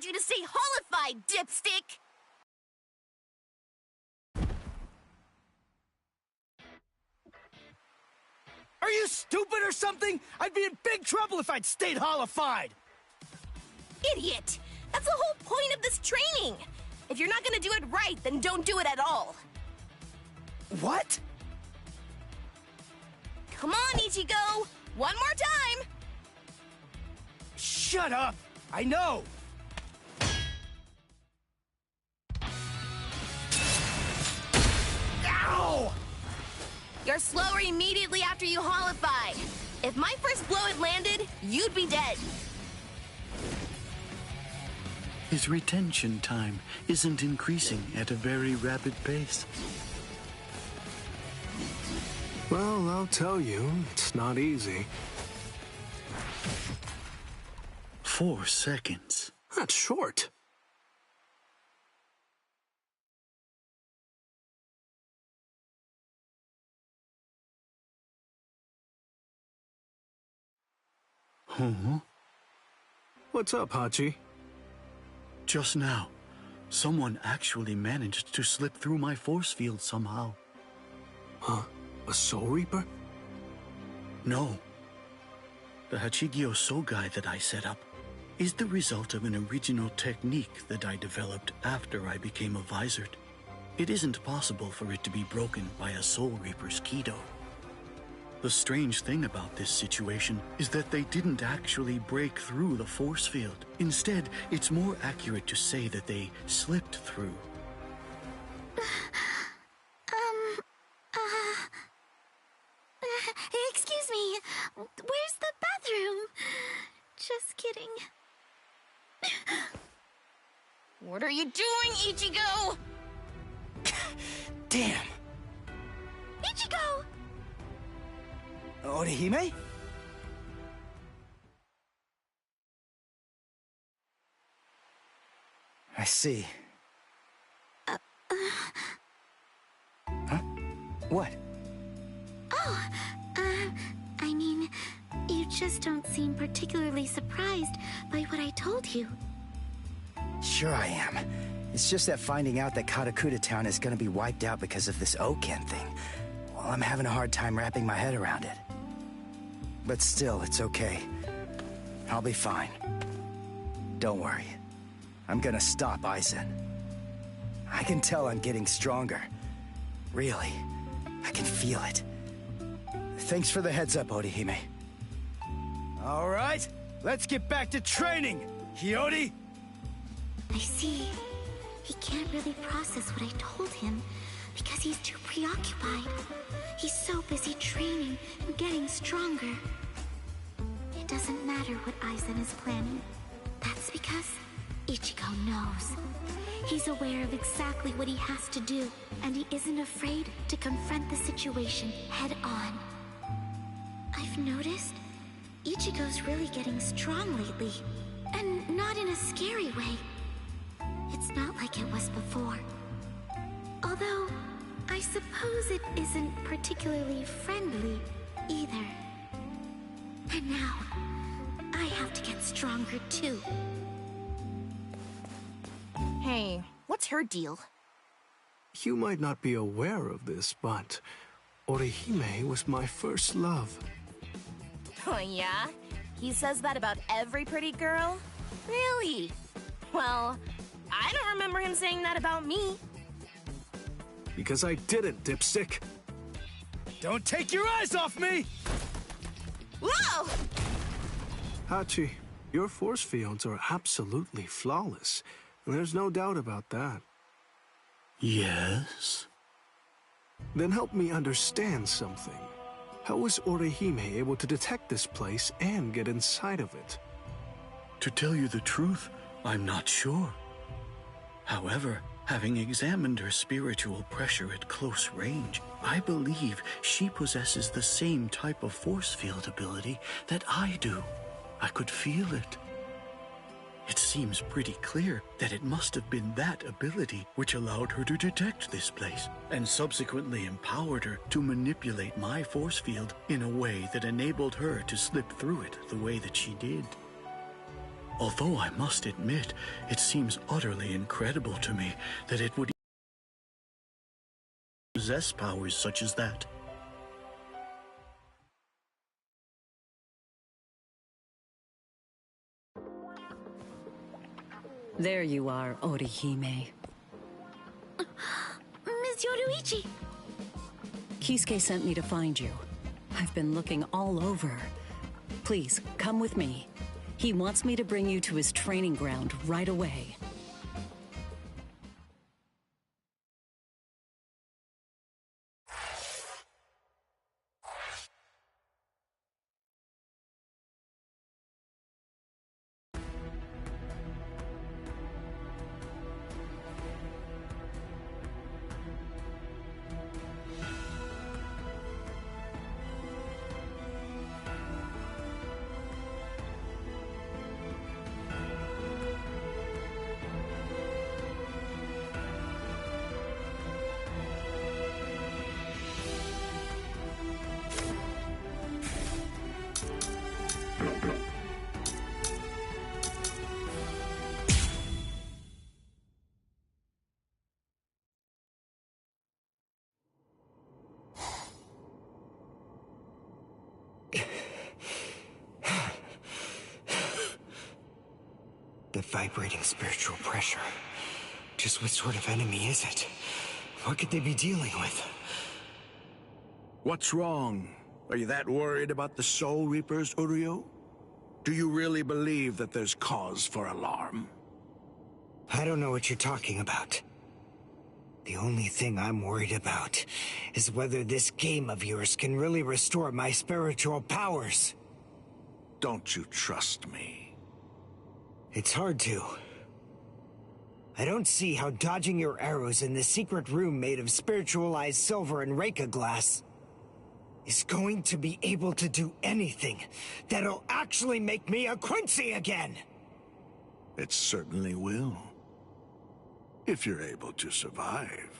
told you to stay holified, dipstick! Are you stupid or something? I'd be in big trouble if I'd stayed holified! Idiot! That's the whole point of this training! If you're not gonna do it right, then don't do it at all! What? Come on, Ichigo! One more time! Shut up! I know! Ow! You're slower immediately after you holify. If my first blow had landed, you'd be dead. His retention time isn't increasing at a very rapid pace. Well, I'll tell you, it's not easy. 4 seconds. That's short. Huh? What's up, Hachi? Just now, someone actually managed to slip through my force field somehow. Huh? A Soul Reaper? No. The Hachigyo Sogai that I set up is the result of an original technique that I developed after I became a Vizard. It isn't possible for it to be broken by a Soul Reaper's Kido. The strange thing about this situation is that they didn't actually break through the force field. Instead, it's more accurate to say that they slipped through. Excuse me, where's the bathroom? Just kidding. What are you doing, Ichigo? Damn! Ichigo! Orihime? I see. Huh? What? Oh, I mean, you just don't seem particularly surprised by what I told you. Sure I am. It's just that finding out that Katakura Town is gonna be wiped out because of this Oken thing, well, I'm having a hard time wrapping my head around it. But still, it's okay. I'll be fine. Don't worry. I'm gonna stop Aizen. I can tell I'm getting stronger. Really. I can feel it. Thanks for the heads up, Orihime. All right, let's get back to training, Hiyori! I see. He can't really process what I told him because he's too preoccupied. He's so busy training and getting stronger. It doesn't matter what Aizen is planning. That's because Ichigo knows. He's aware of exactly what he has to do, and he isn't afraid to confront the situation head on. I've noticed Ichigo's really getting strong lately, and not in a scary way. It's not like it was before. Although, I suppose it isn't particularly friendly either. And now, I have to get stronger too. Hey, what's her deal? You might not be aware of this, but Orihime was my first love. Oh yeah? He says that about every pretty girl? Really? Well, I don't remember him saying that about me. Because I didn't, dipstick. Don't take your eyes off me! Whoa! Hachi, your force fields are absolutely flawless. There's no doubt about that. Yes? Then help me understand something. How was Orihime able to detect this place and get inside of it? To tell you the truth, I'm not sure. However, having examined her spiritual pressure at close range, I believe she possesses the same type of force field ability that I do. I could feel it. It seems pretty clear that it must have been that ability which allowed her to detect this place, and subsequently empowered her to manipulate my force field in a way that enabled her to slip through it the way that she did. Although I must admit, it seems utterly incredible to me that it would possess powers such as that. There you are, Orihime. Miss Yoruichi! Kisuke sent me to find you. I've been looking all over. Please, come with me. He wants me to bring you to his training ground right away. The vibrating spiritual pressure. Just what sort of enemy is it? What could they be dealing with? What's wrong? Are you that worried about the Soul Reapers, Uryu? Do you really believe that there's cause for alarm? I don't know what you're talking about. The only thing I'm worried about is whether this game of yours can really restore my spiritual powers. Don't you trust me? It's hard to. I don't see how dodging your arrows in the secret room made of spiritualized silver and Reika glass is going to be able to do anything that'll actually make me a Quincy again! It certainly will. If you're able to survive.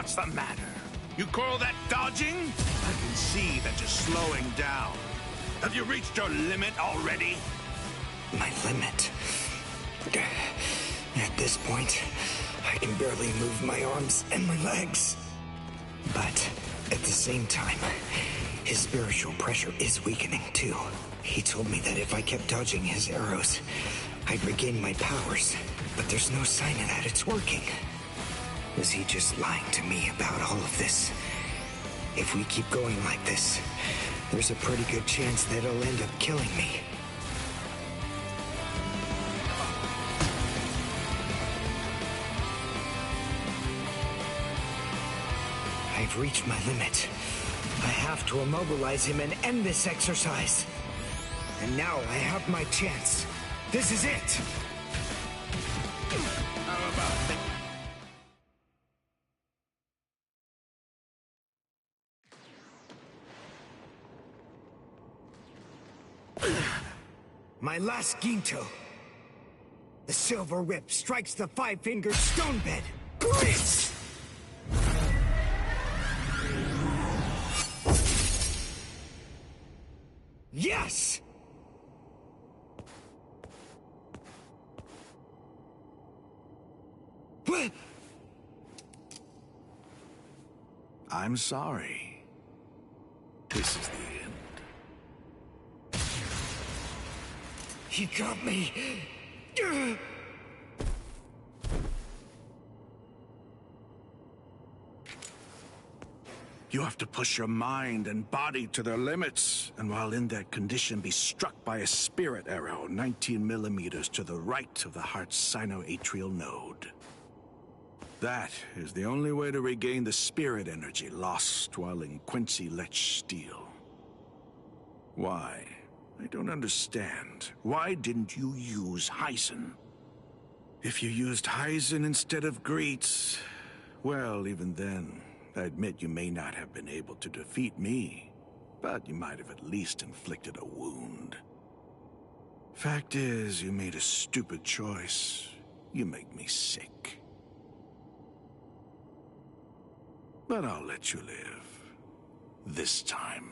What's the matter? You call that dodging? I can see that you're slowing down. Have you reached your limit already? My limit? At this point, I can barely move my arms and my legs. But at the same time, his spiritual pressure is weakening too. He told me that if I kept dodging his arrows, I'd regain my powers. But there's no sign of that it's working. Was he just lying to me about all of this? If we keep going like this, there's a pretty good chance that he'll end up killing me. I've reached my limit. I have to immobilize him and end this exercise. And now I have my chance. This is it! How about that? My last Ginto. The silver whip strikes the five-fingered stone bed. Bleach! Yes! What? I'm sorry. This is the end. He got me. You have to push your mind and body to their limits, and while in that condition be struck by a spirit arrow 19 millimeters to the right of the heart's sinoatrial node. That is the only way to regain the spirit energy lost while in Quincy Lech Steel. Why? I don't understand. Why didn't you use Heisen? If you used Heisen instead of Greets, well, even then, I admit you may not have been able to defeat me, but you might have at least inflicted a wound. Fact is, you made a stupid choice. You make me sick. But I'll let you live. This time.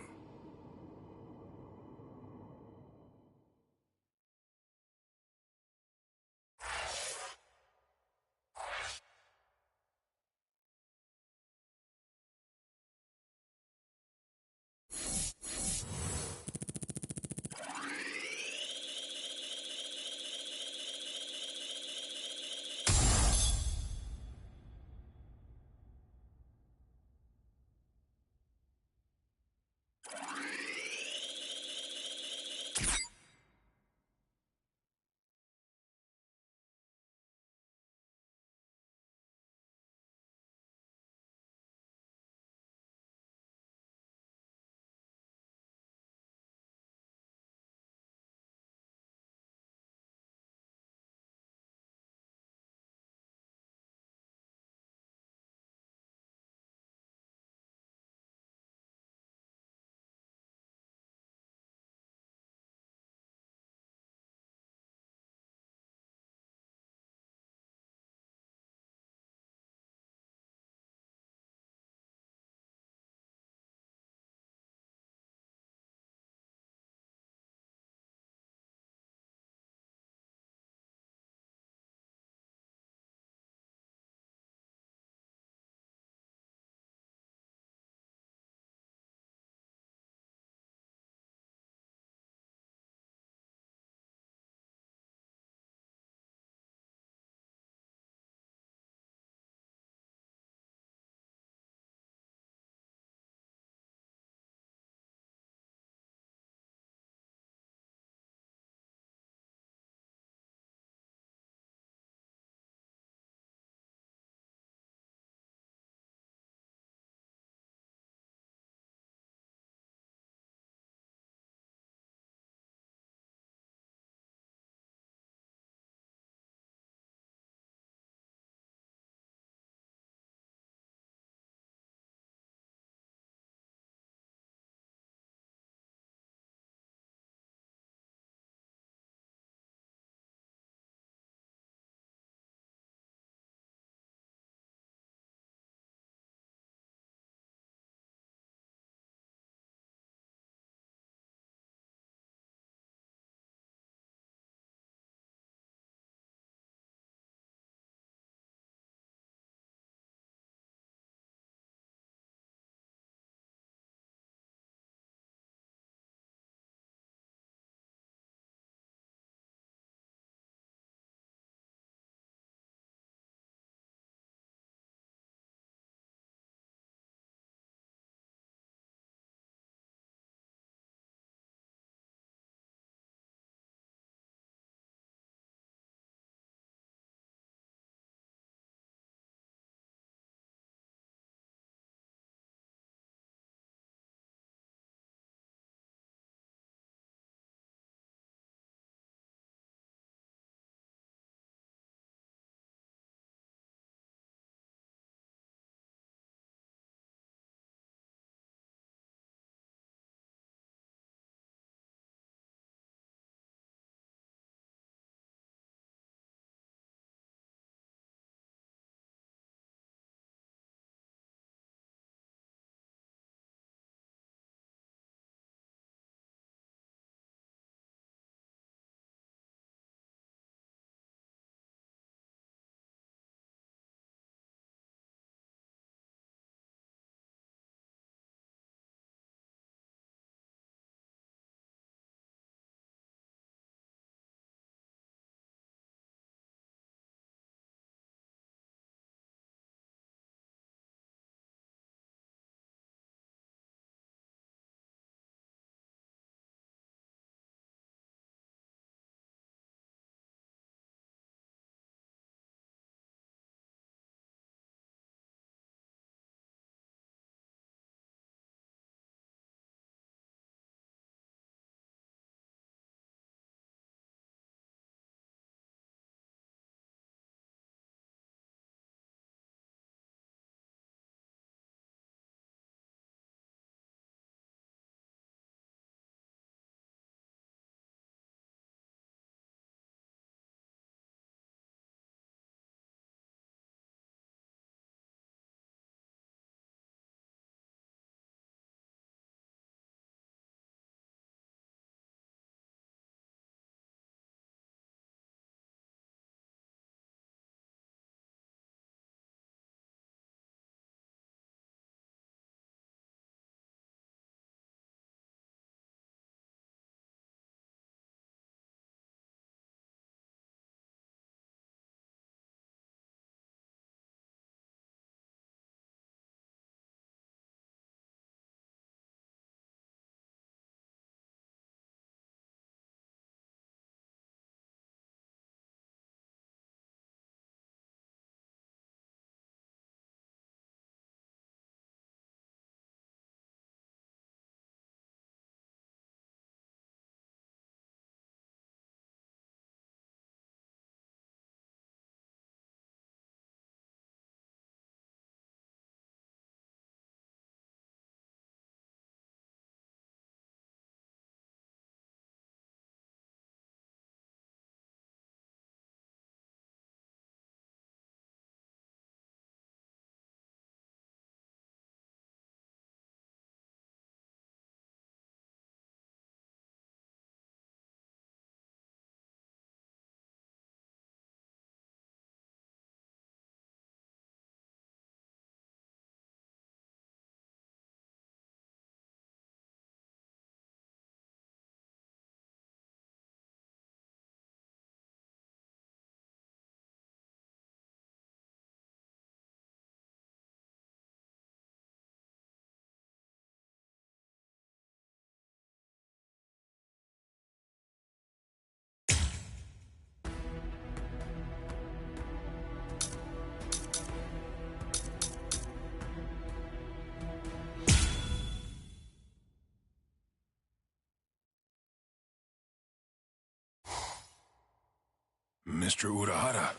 Mr. Urahara.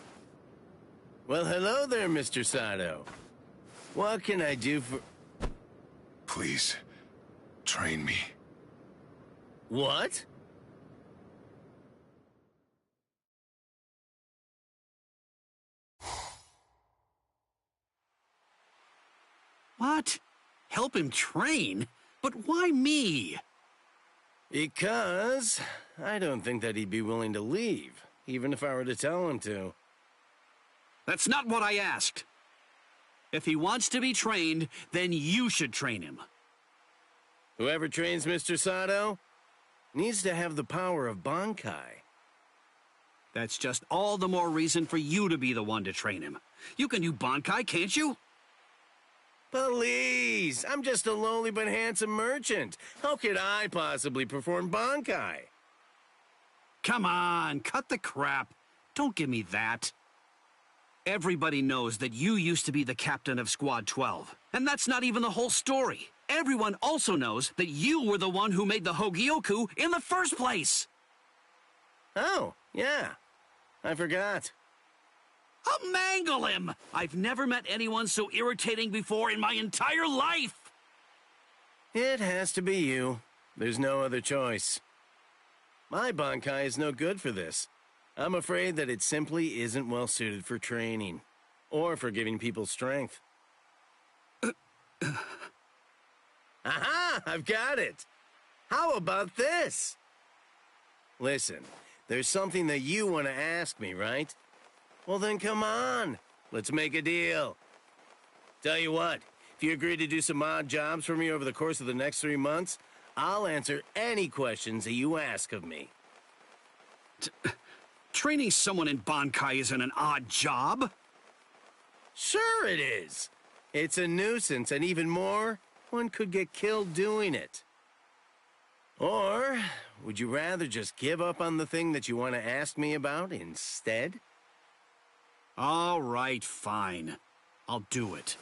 Well, hello there, Mr. Sato. What can I do for... Please, train me. What? What? Help him train? But why me? Because I don't think that he'd be willing to leave, even if I were to tell him to. That's not what I asked. If he wants to be trained, then you should train him. Whoever trains Mr. Sato needs to have the power of Bankai. That's just all the more reason for you to be the one to train him. You can do Bankai, can't you? Please, I'm just a lowly but handsome merchant. How could I possibly perform Bankai? Come on, cut the crap. Don't give me that. Everybody knows that you used to be the captain of Squad 12. And that's not even the whole story. Everyone also knows that you were the one who made the Hogyoku in the first place. Oh, yeah. I forgot. I'll mangle him! I've never met anyone so irritating before in my entire life! It has to be you. There's no other choice. My Bankai is no good for this. I'm afraid that it simply isn't well suited for training. Or for giving people strength. Aha! I've got it! How about this? Listen, there's something that you want to ask me, right? Well then come on, let's make a deal. Tell you what, if you agree to do some odd jobs for me over the course of the next 3 months, I'll answer any questions that you ask of me. Training someone in Bankai isn't an odd job. Sure it is. It's a nuisance, and even more, one could get killed doing it. Or, would you rather just give up on the thing that you want to ask me about instead? All right, fine. I'll do it.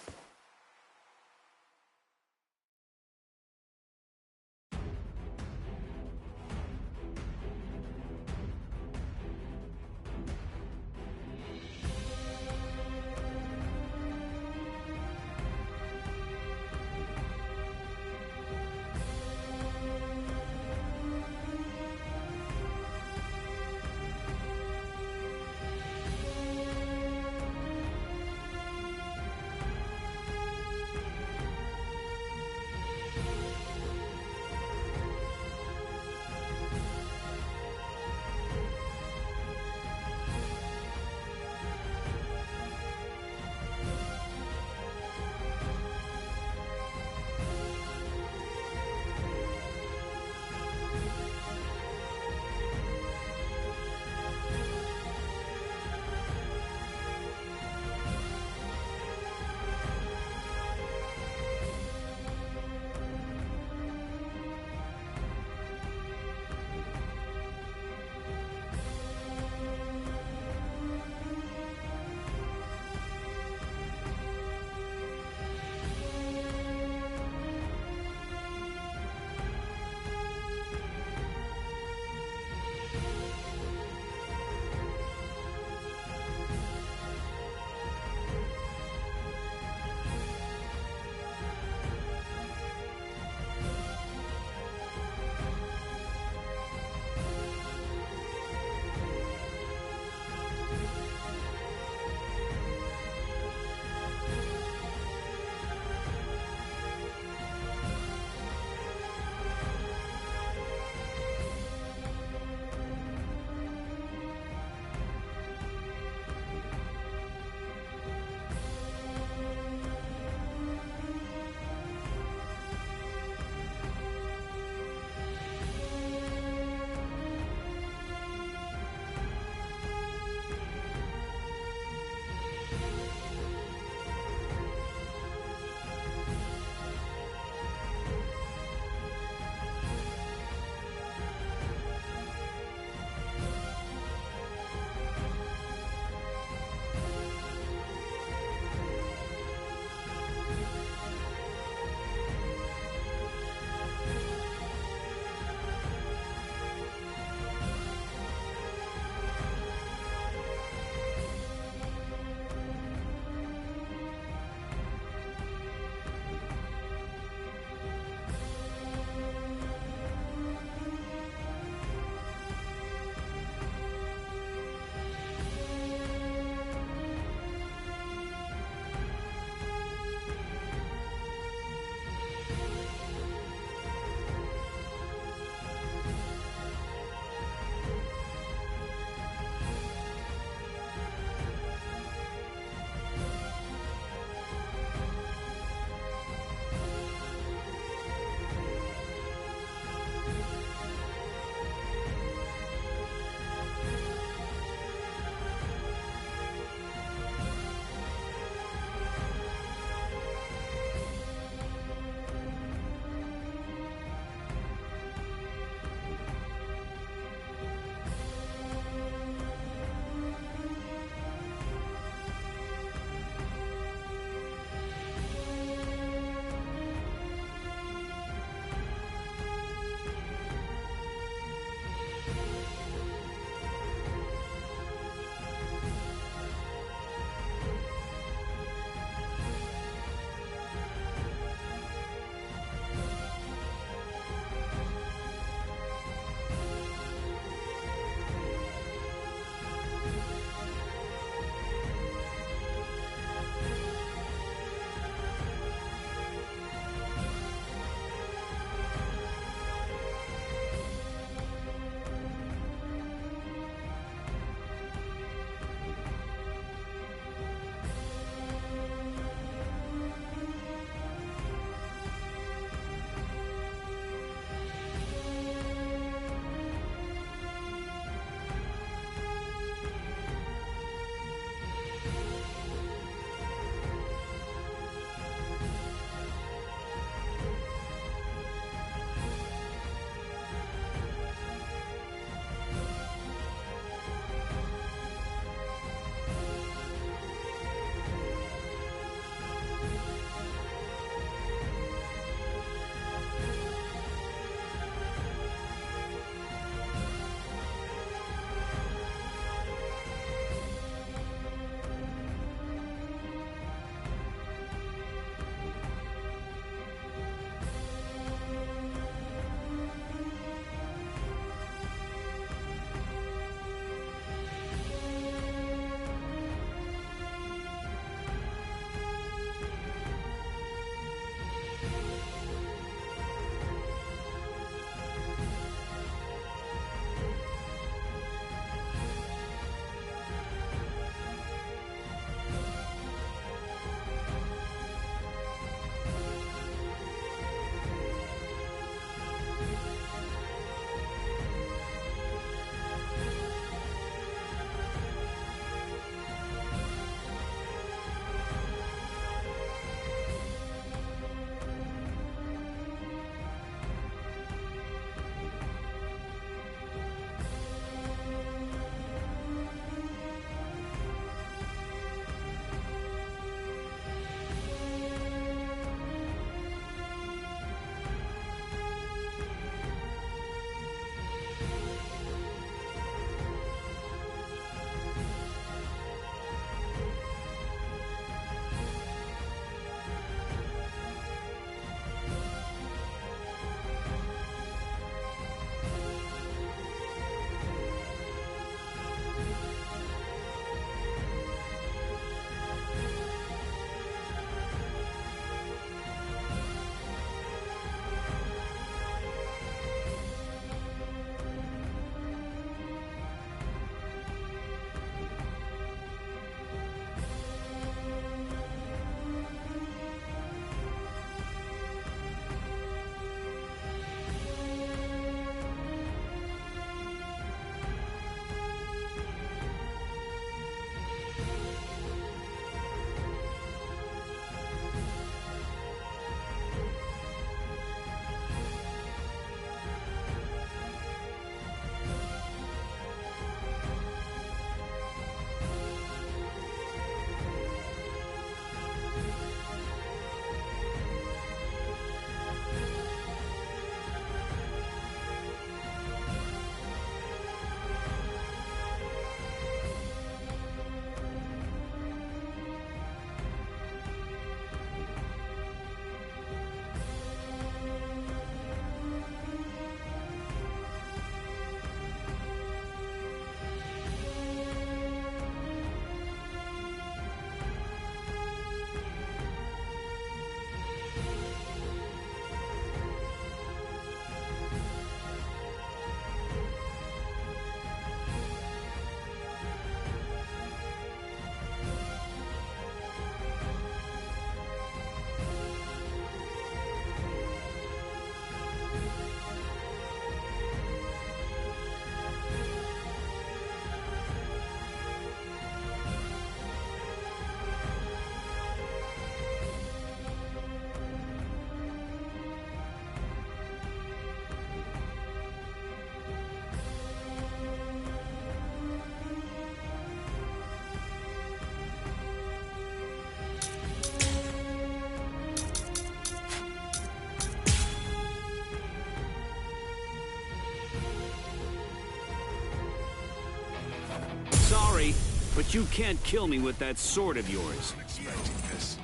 sorry, but you can't kill me with that sword of yours. Expecting this.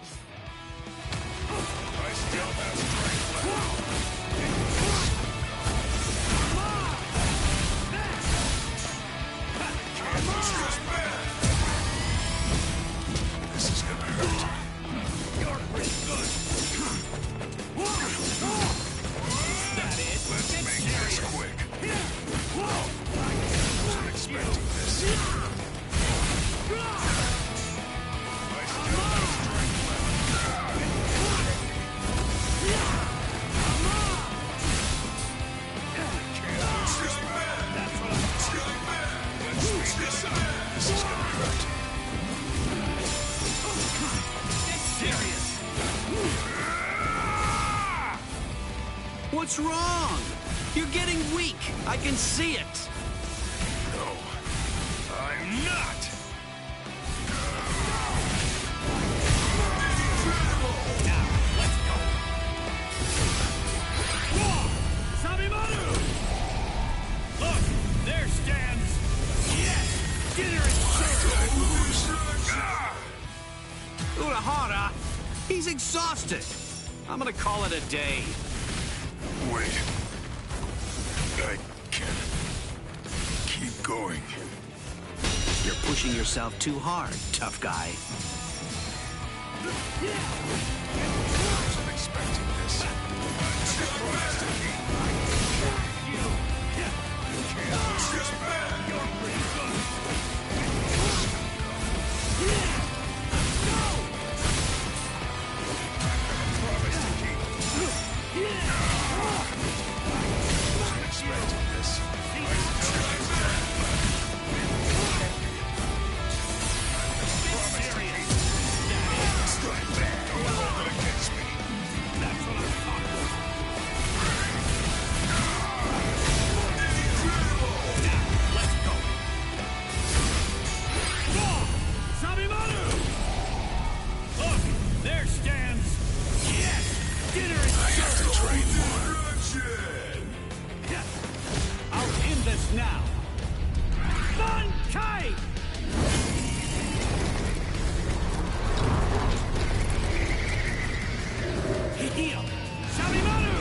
I still have strength left. This is gonna hurt. You're pretty good. That it? Let's make this quick. I wasn't expecting this. I still have strength left. That's what I'm talking about. Let's speed this up. This is gonna hurt. Get serious! What's wrong? You're getting weak. I can see it. No, I'm not. Now, let's go. Sabimaru! Look, there stands... Yes! Dinner is served! Urahara! He's exhausted. I'm gonna call it a day. Wait. I can't keep going. You're pushing yourself too hard, tough guy. I wasn't expecting this. Now! Bankai! Hihio! Sabimaru!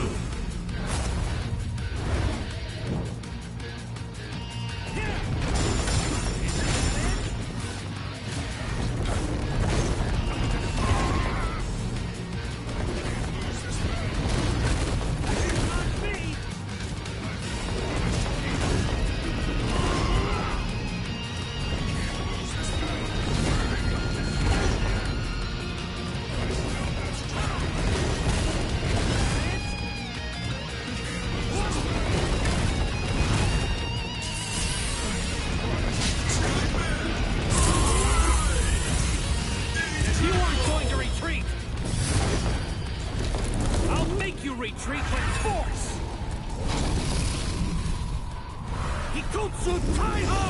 Retreat with force! Hikutsu Taiho!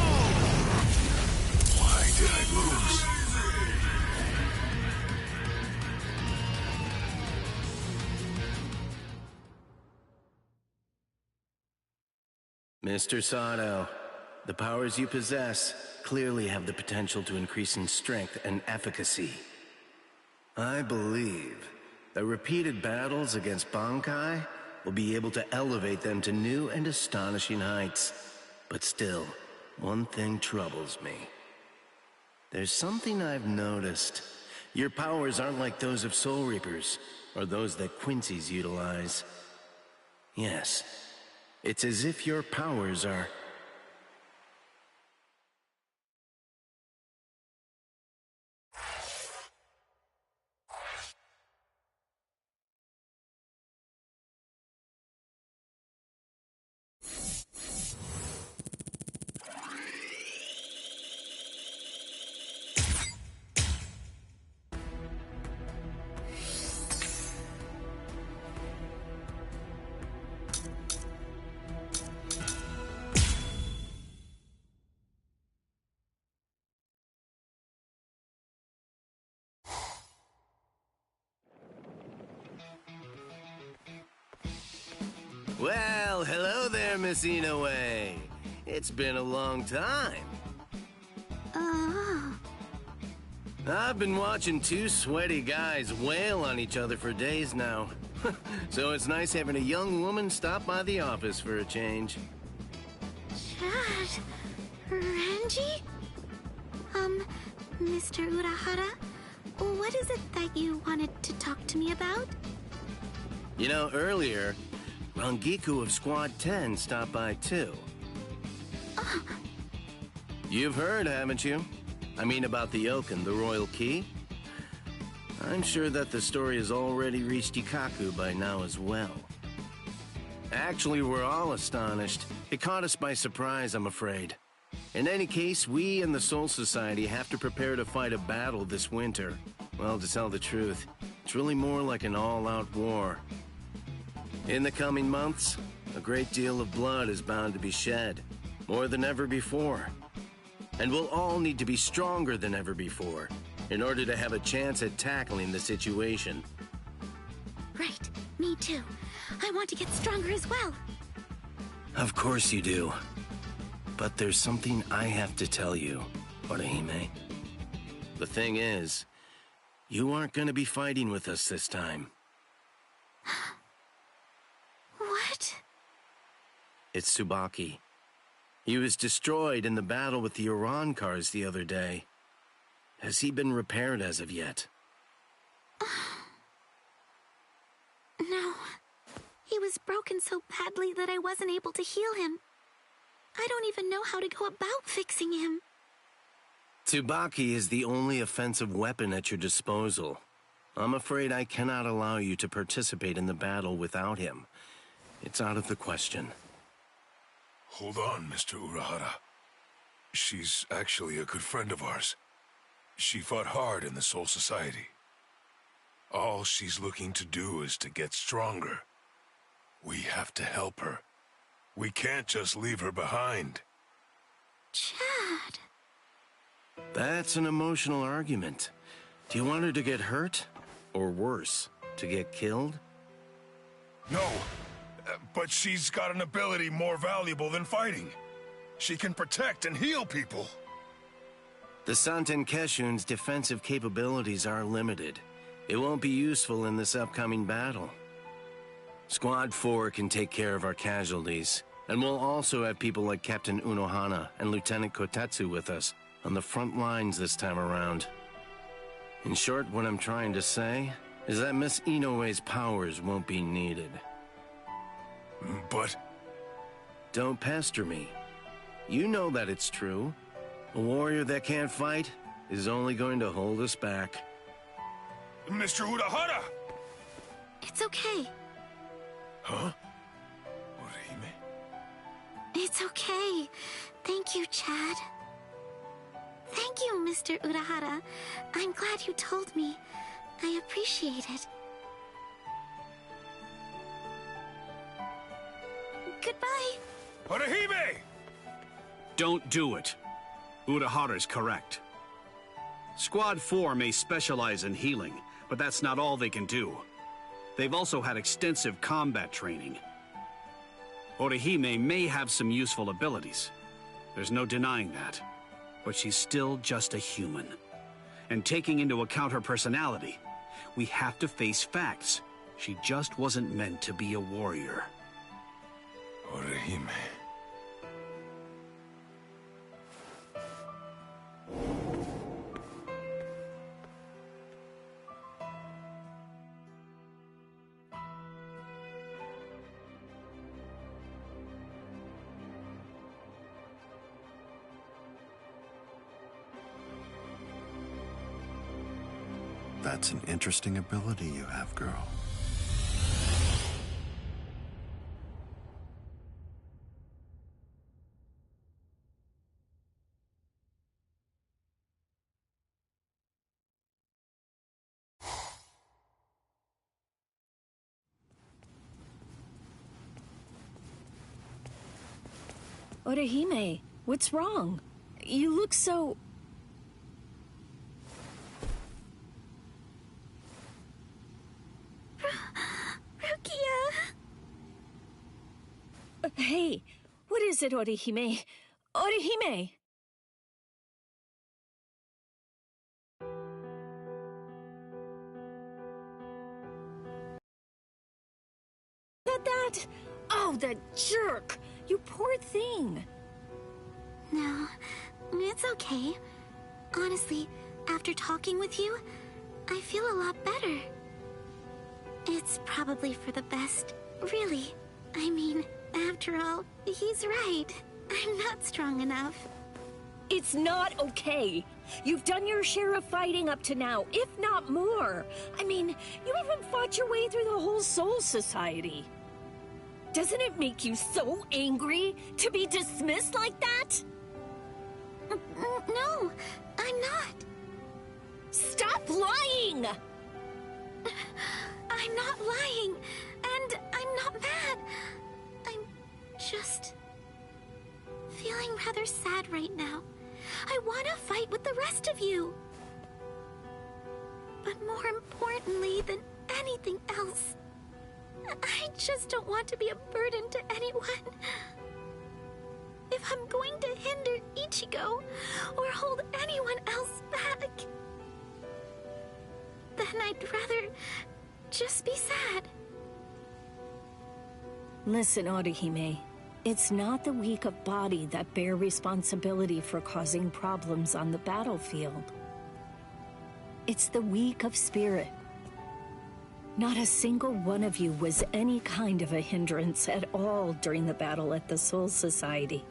Why did I lose? Mr. Sato, the powers you possess clearly have the potential to increase in strength and efficacy. I believe that repeated battles against Bankai will be able to elevate them to new and astonishing heights. But still, one thing troubles me. There's something I've noticed. Your powers aren't like those of Soul Reapers, or those that Quincy's utilize. Yes, it's as if your powers are... Well, hello there, Miss Inoue. It's been a long time. Oh. I've been watching two sweaty guys wail on each other for days now. So it's nice having a young woman stop by the office for a change. Chad... Renji? Mr. Urahara? What is it that you wanted to talk to me about? You know, earlier, Rangiku of Squad 10 stopped by too. You've heard, haven't you? I mean about the oak and the royal key? I'm sure that the story has already reached Ikaku by now as well. Actually, we're all astonished. It caught us by surprise, I'm afraid. In any case, we and the Soul Society have to prepare to fight a battle this winter. Well, to tell the truth, it's really more like an all-out war. In the coming months, a great deal of blood is bound to be shed, more than ever before. And we'll all need to be stronger than ever before in order to have a chance at tackling the situation. Right, me too. I want to get stronger as well. Of course you do. But there's something I have to tell you, Orihime. The thing is, you aren't going to be fighting with us this time. What? It's Tsubaki. He was destroyed in the battle with the Iran cars the other day. Has he been repaired as of yet? No. He was broken so badly that I wasn't able to heal him. I don't even know how to go about fixing him. Tsubaki is the only offensive weapon at your disposal. I'm afraid I cannot allow you to participate in the battle without him. It's out of the question. Hold on, Mr. Urahara. She's actually a good friend of ours. She fought hard in the Soul Society. All she's looking to do is to get stronger. We have to help her. We can't just leave her behind. Chad. That's an emotional argument. Do you want her to get hurt? Or worse, to get killed? No, but she's got an ability more valuable than fighting. She can protect and heal people. The Santen Keshun's defensive capabilities are limited. It won't be useful in this upcoming battle. Squad 4 can take care of our casualties, and we'll also have people like Captain Unohana and Lieutenant Kotetsu with us on the front lines this time around. In short, what I'm trying to say is that Miss Inoue's powers won't be needed. But... Don't pester me. You know that it's true. A warrior that can't fight is only going to hold us back. Mr. Urahara! It's okay. Huh? Orihime? It's okay. Thank you, Chad. Thank you, Mr. Urahara. I'm glad you told me. I appreciate it. Goodbye. Orihime! Don't do it. Urahara's correct. Squad 4 may specialize in healing, but that's not all they can do. They've also had extensive combat training. Orihime may have some useful abilities. There's no denying that. But she's still just a human. And taking into account her personality, we have to face facts. She just wasn't meant to be a warrior. Orihime... That's an interesting ability you have, girl. Orihime, what's wrong? You look so... Hey, what is it, Orihime? Orihime! that jerk! You poor thing! No, it's okay. Honestly, after talking with you, I feel a lot better. It's probably for the best, really. I mean, after all, he's right. I'm not strong enough. It's not okay. You've done your share of fighting up to now, if not more. I mean, you even fought your way through the whole Soul Society. Doesn't it make you so angry to be dismissed like that? No, I'm not. Stop lying! I'm not lying, and I'm not mad. I'm just feeling rather sad right now. I want to fight with the rest of you. But more importantly than anything else, I just don't want to be a burden to anyone. If I'm going to hinder Ichigo or hold anyone else back, then I'd rather just be sad. Listen, Orihime. It's not the weak of body that bear responsibility for causing problems on the battlefield. It's the weak of spirit. Not a single one of you was any kind of a hindrance at all during the battle at the Soul Society.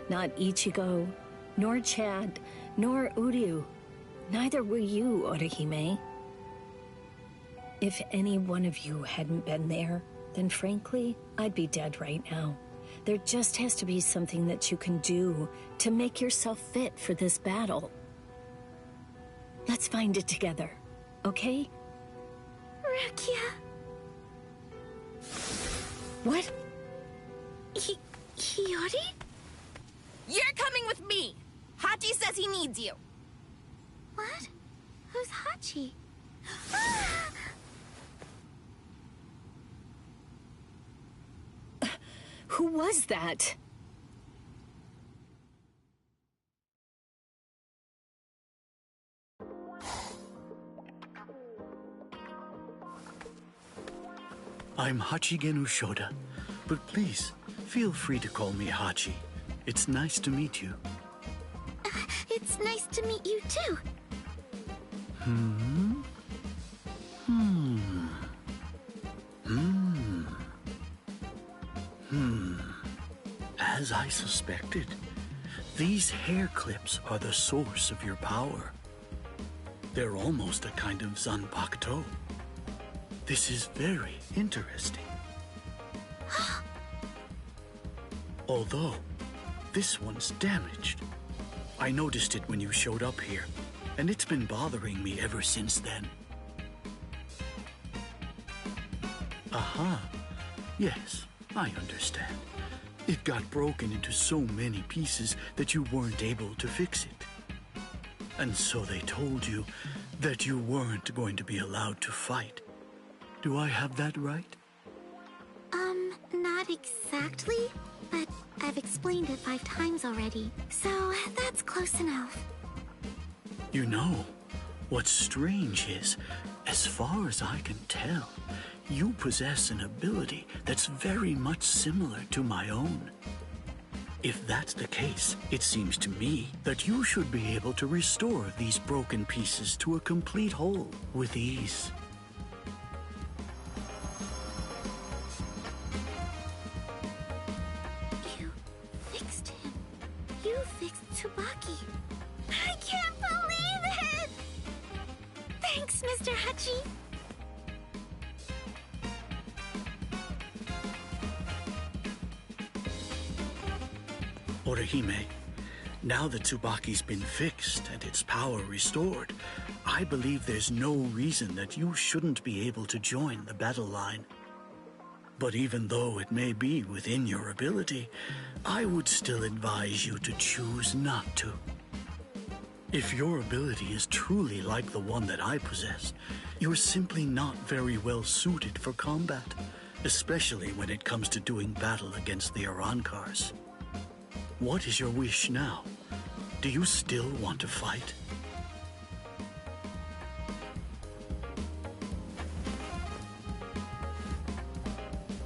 Not Ichigo, nor Chad, nor Uryu. Neither were you, Orihime. If any one of you hadn't been there, then frankly, I'd be dead right now. There just has to be something that you can do to make yourself fit for this battle. Let's find it together, okay? Rukia. What? Hiyori? You're coming with me! Hachi says he needs you. What? Who's Hachi? Who was that? I'm Hachigen Ushoda, but please, feel free to call me Hachi. It's nice to meet you. It's nice to meet you too. As I suspected, these hair clips are the source of your power. They're almost a kind of zanpakuto. This is very interesting. Although, this one's damaged. I noticed it when you showed up here, and it's been bothering me ever since then. Aha. Yes, I understand. It got broken into so many pieces that you weren't able to fix it. And so they told you that you weren't going to be allowed to fight. Do I have that right? Not exactly, but I've explained it 5 times already, so that's close enough. You know, what's strange is, as far as I can tell, you possess an ability that's very much similar to my own. If that's the case, it seems to me that you should be able to restore these broken pieces to a complete whole with ease. You fixed him. You fixed Tsubaki. I can't believe it! Thanks, Mr. Hachi. Orihime, now that Tsubaki's been fixed and its power restored, I believe there's no reason that you shouldn't be able to join the battle line. But even though it may be within your ability, I would still advise you to choose not to. If your ability is truly like the one that I possess, you're simply not very well suited for combat, especially when it comes to doing battle against the Arankars. What is your wish now? Do you still want to fight?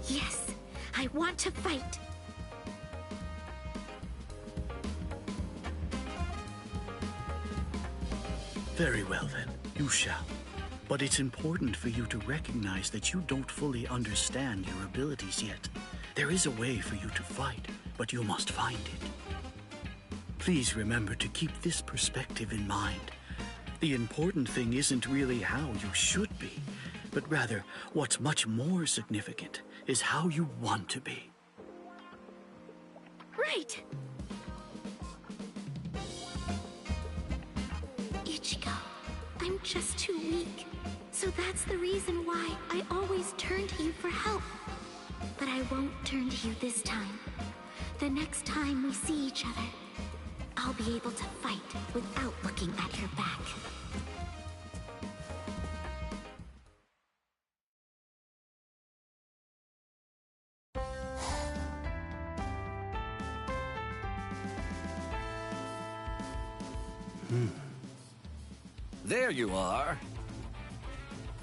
Yes, I want to fight. Very well then, you shall. But it's important for you to recognize that you don't fully understand your abilities yet. There is a way for you to fight, but you must find it. Please remember to keep this perspective in mind. The important thing isn't really how you should be, but rather what's much more significant is how you want to be. Right! Ichigo, I'm just too weak. So that's the reason why I always turn to you for help. But I won't turn to you this time. The next time we see each other, I'll be able to fight without looking at your back. There you are.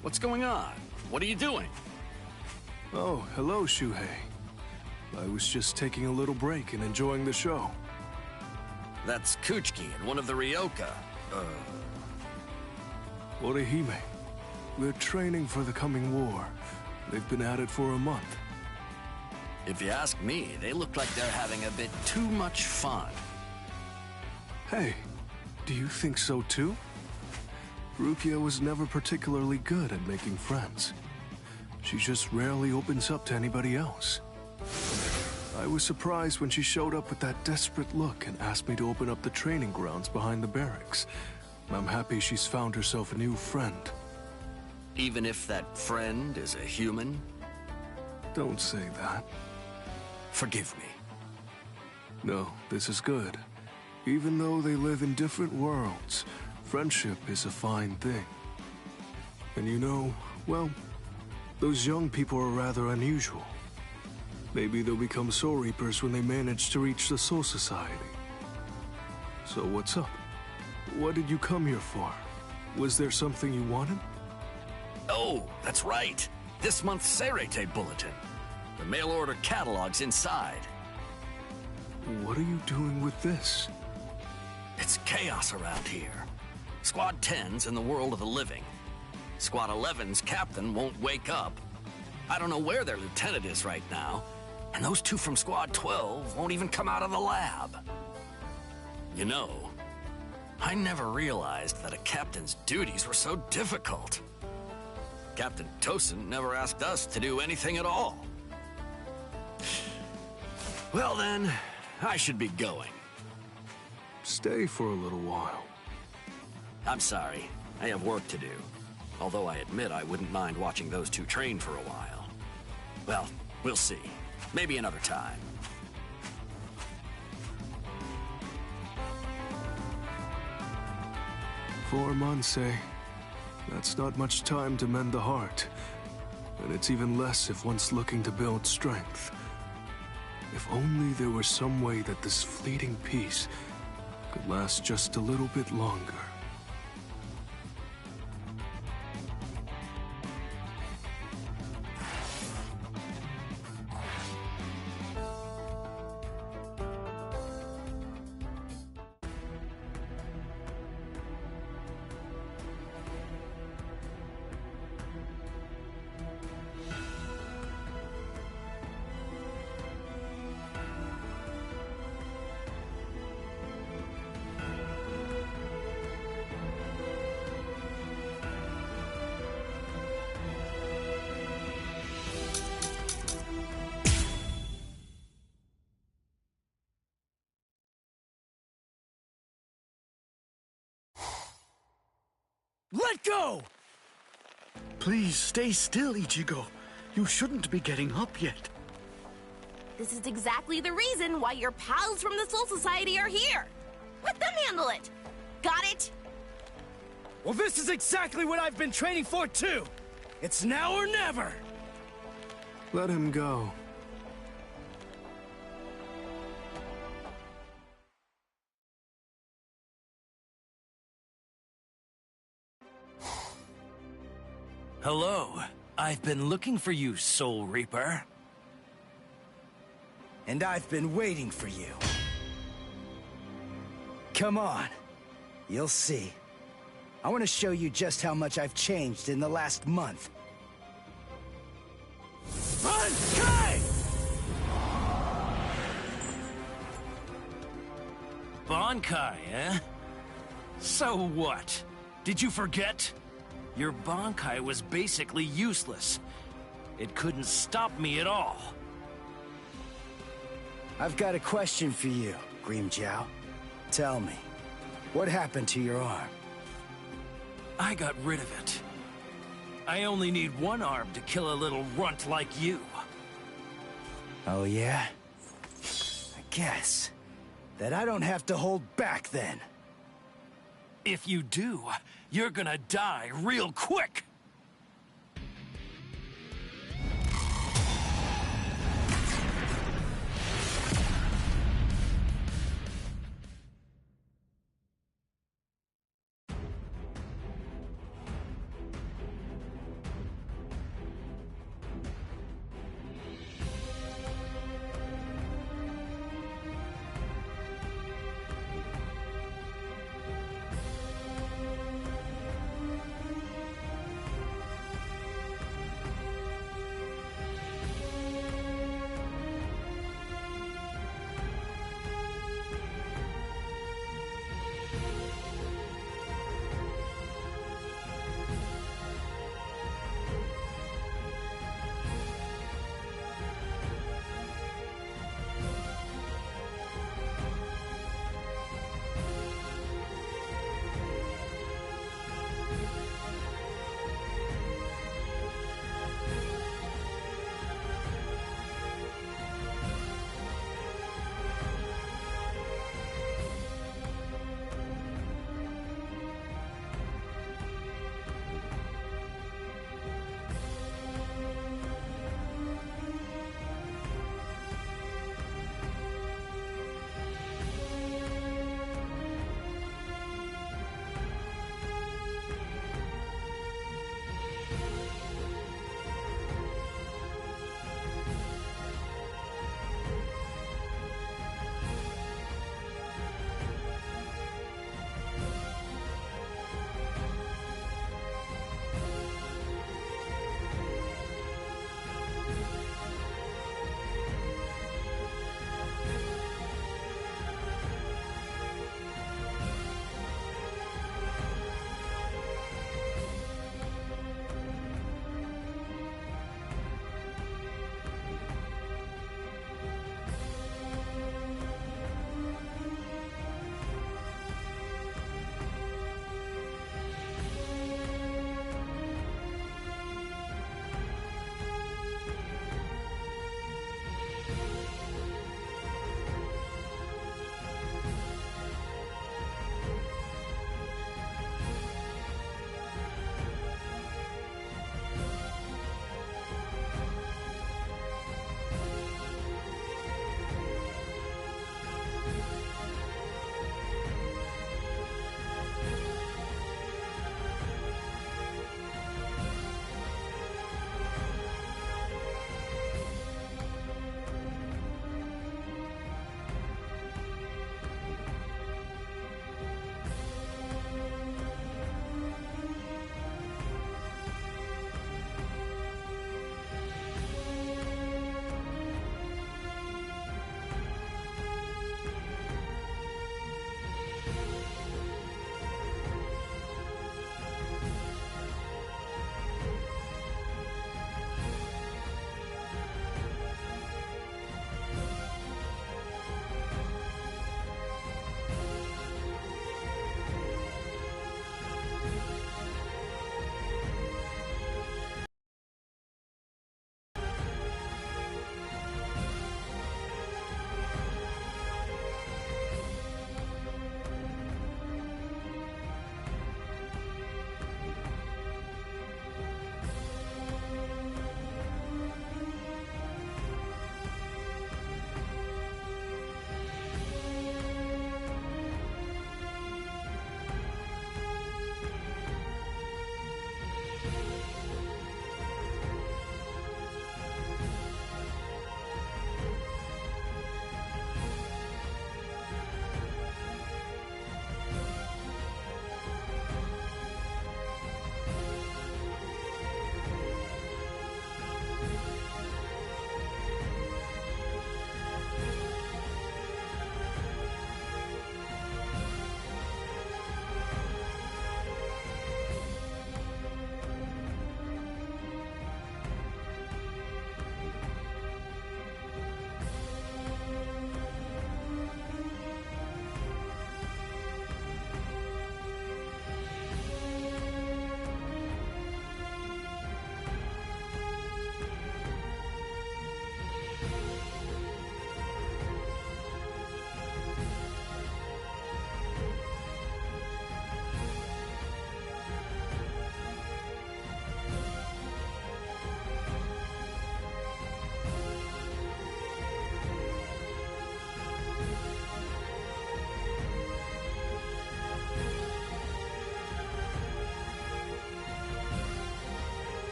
What's going on? What are you doing? Oh, hello, Shuhei. I was just taking a little break and enjoying the show. That's Kuchiki and one of the Ryoka. Orihime. We're training for the coming war. They've been at it for a month. If you ask me, they look like they're having a bit too much fun. Hey, do you think so too? Rukia was never particularly good at making friends. She just rarely opens up to anybody else. I was surprised when she showed up with that desperate look and asked me to open up the training grounds behind the barracks. I'm happy she's found herself a new friend. Even if that friend is a human? Don't say that. Forgive me. No, this is good. Even though they live in different worlds, friendship is a fine thing. And you know, well, those young people are rather unusual. Maybe they'll become Soul Reapers when they manage to reach the Soul Society. So what's up? What did you come here for? Was there something you wanted? Oh, that's right. This month's Seirete Bulletin. The mail-order catalog's inside. What are you doing with this? It's chaos around here. Squad 10's in the world of the living. Squad 11's captain won't wake up. I don't know where their lieutenant is right now. And those two from Squad 12 won't even come out of the lab. You know, I never realized that a captain's duties were so difficult. Captain Tosin never asked us to do anything at all. Well then, I should be going. Stay for a little while. I'm sorry. I have work to do. Although I admit I wouldn't mind watching those two train for a while. Well, we'll see. Maybe another time. 4 months, eh? That's not much time to mend the heart. And it's even less if one's looking to build strength. If only there were some way that this fleeting peace could last just a little bit longer. Let go! Please stay still, Ichigo. You shouldn't be getting up yet. This is exactly the reason why your pals from the Soul Society are here. Let them handle it. Got it? Well, this is exactly what I've been training for, too. It's now or never. Let him go. Hello. I've been looking for you, Soul Reaper. And I've been waiting for you. Come on. You'll see. I want to show you just how much I've changed in the last month. Run, Kai! Bankai, eh? So what? Did you forget? Your Bankai was basically useless. It couldn't stop me at all. I've got a question for you, Grimmjow. Tell me, what happened to your arm? I got rid of it. I only need one arm to kill a little runt like you. Oh yeah? I guess that I don't have to hold back then. If you do, you're gonna die real quick!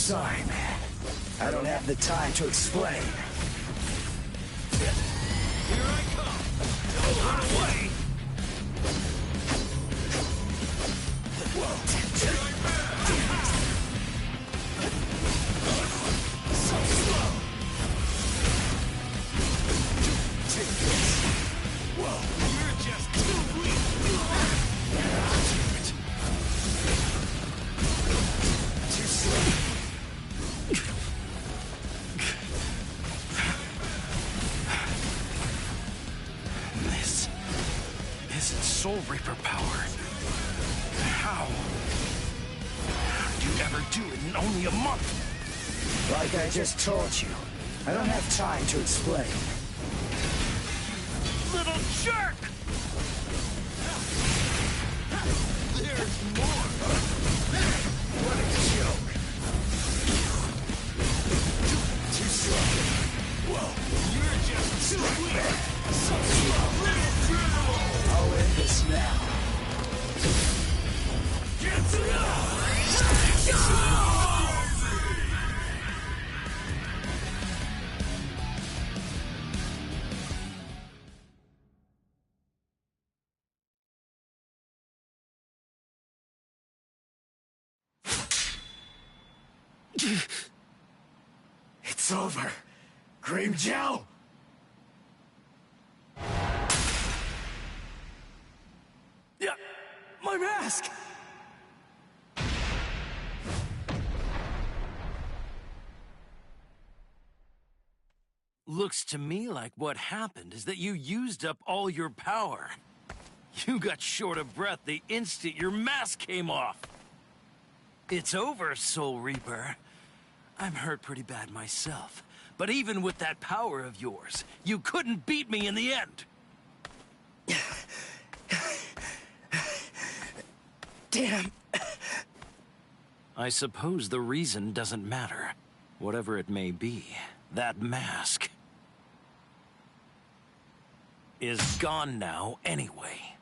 sorry, man. I don't have the time to explain. Here I come! Don't run away! So slow! Whoa, you're just too weak! Too slow. This is Soul Reaper power. How? How did you ever do it in only a month? Like I just told you, I don't have time to explain. Little jerk! There's more! What a joke! Too slow. Whoa, you're just too weak! So slow! Little dribble! I'll end this now. Get to go! It's over. Cream Gel! Yeah, my mask! Looks to me like what happened is that you used up all your power. You got short of breath the instant your mask came off. It's over, Soul Reaper. I'm hurt pretty bad myself. But even with that power of yours, you couldn't beat me in the end. Damn. I suppose the reason doesn't matter. Whatever it may be, that mask is gone now anyway.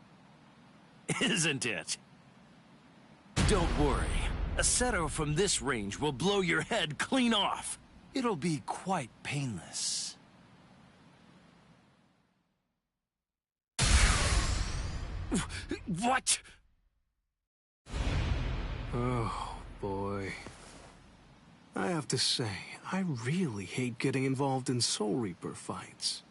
Isn't it? Don't worry. A Seto from this range will blow your head clean off. It'll be quite painless. What? Oh, boy. I have to say, I really hate getting involved in Soul Reaper fights.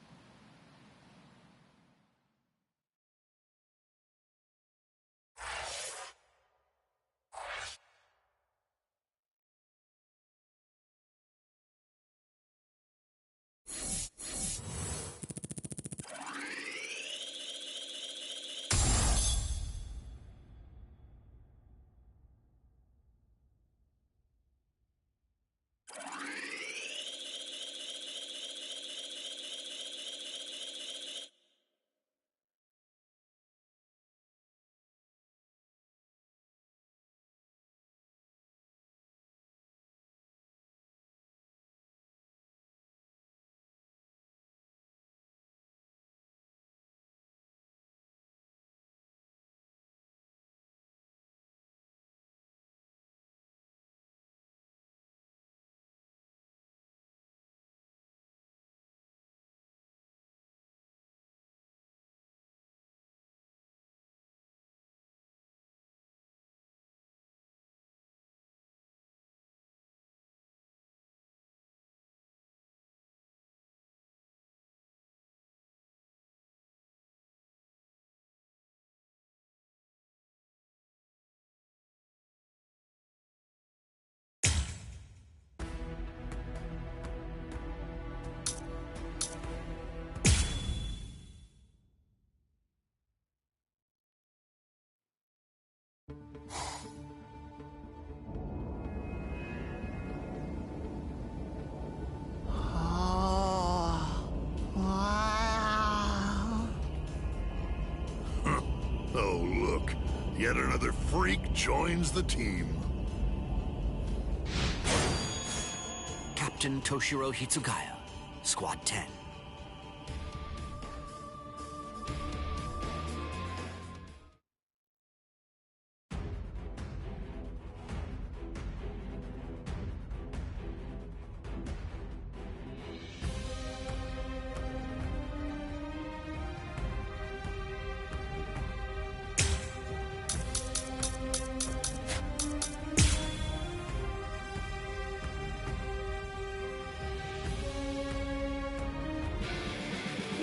Oh, look. Yet another freak joins the team. Captain Toshiro Hitsugaya, Squad 10.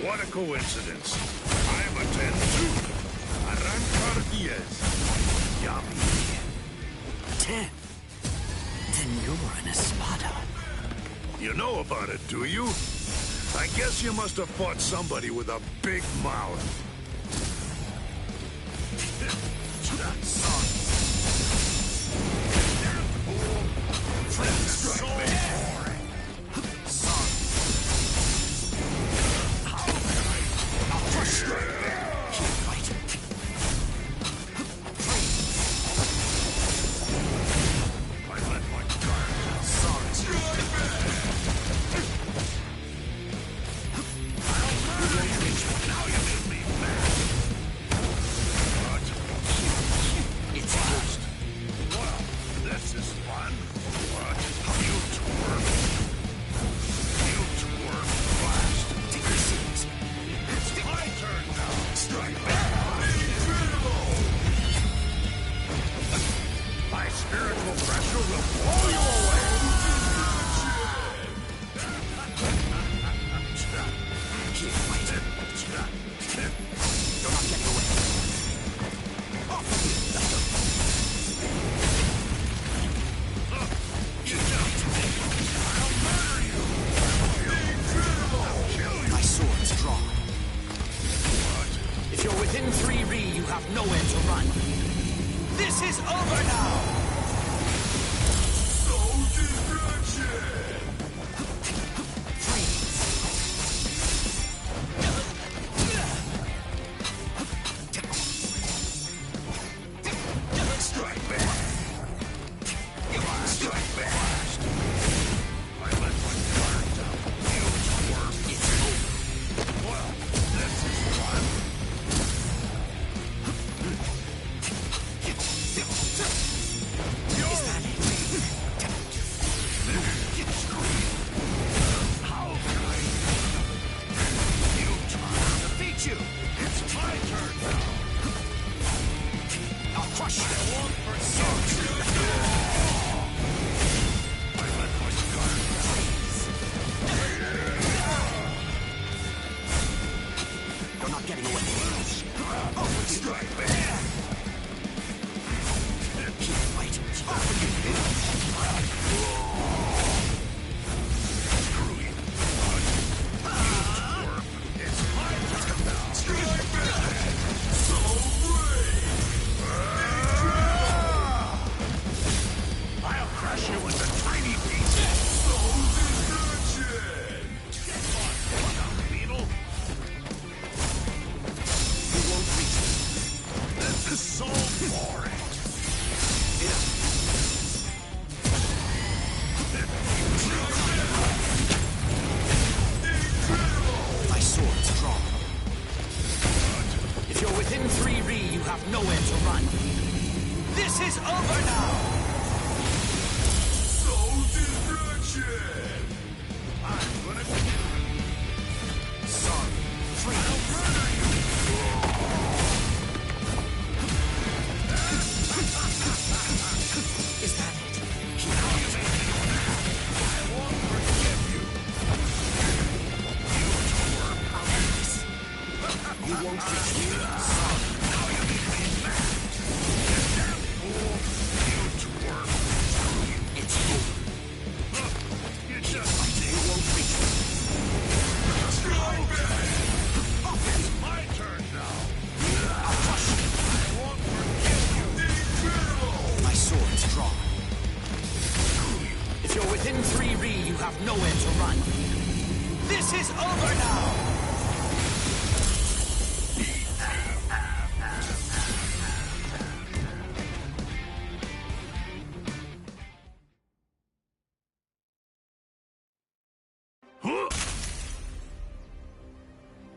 What a coincidence. I'm a 10-2. Arrancar 10. Yummy. 10? Then you're an Espada. You know about it, do you? I guess you must have fought somebody with a big mouth.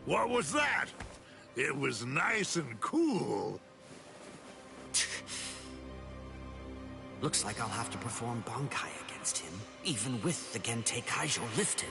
What was that? It was nice and cool. Looks like I'll have to perform Bankai against him, even with the Gentei Kaijo lifted.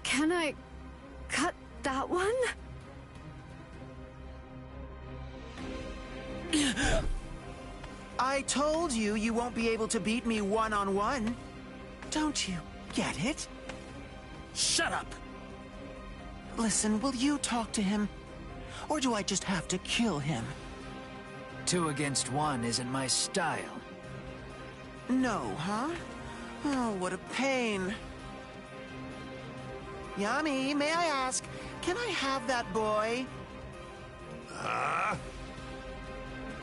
Can I cut that one? I told you you won't be able to beat me one-on-one. Don't you get it? Shut up! Listen, will you talk to him? Or do I just have to kill him? 2 against 1 isn't my style. No, huh? Oh, what a pain. Yami, may I ask, can I have that boy?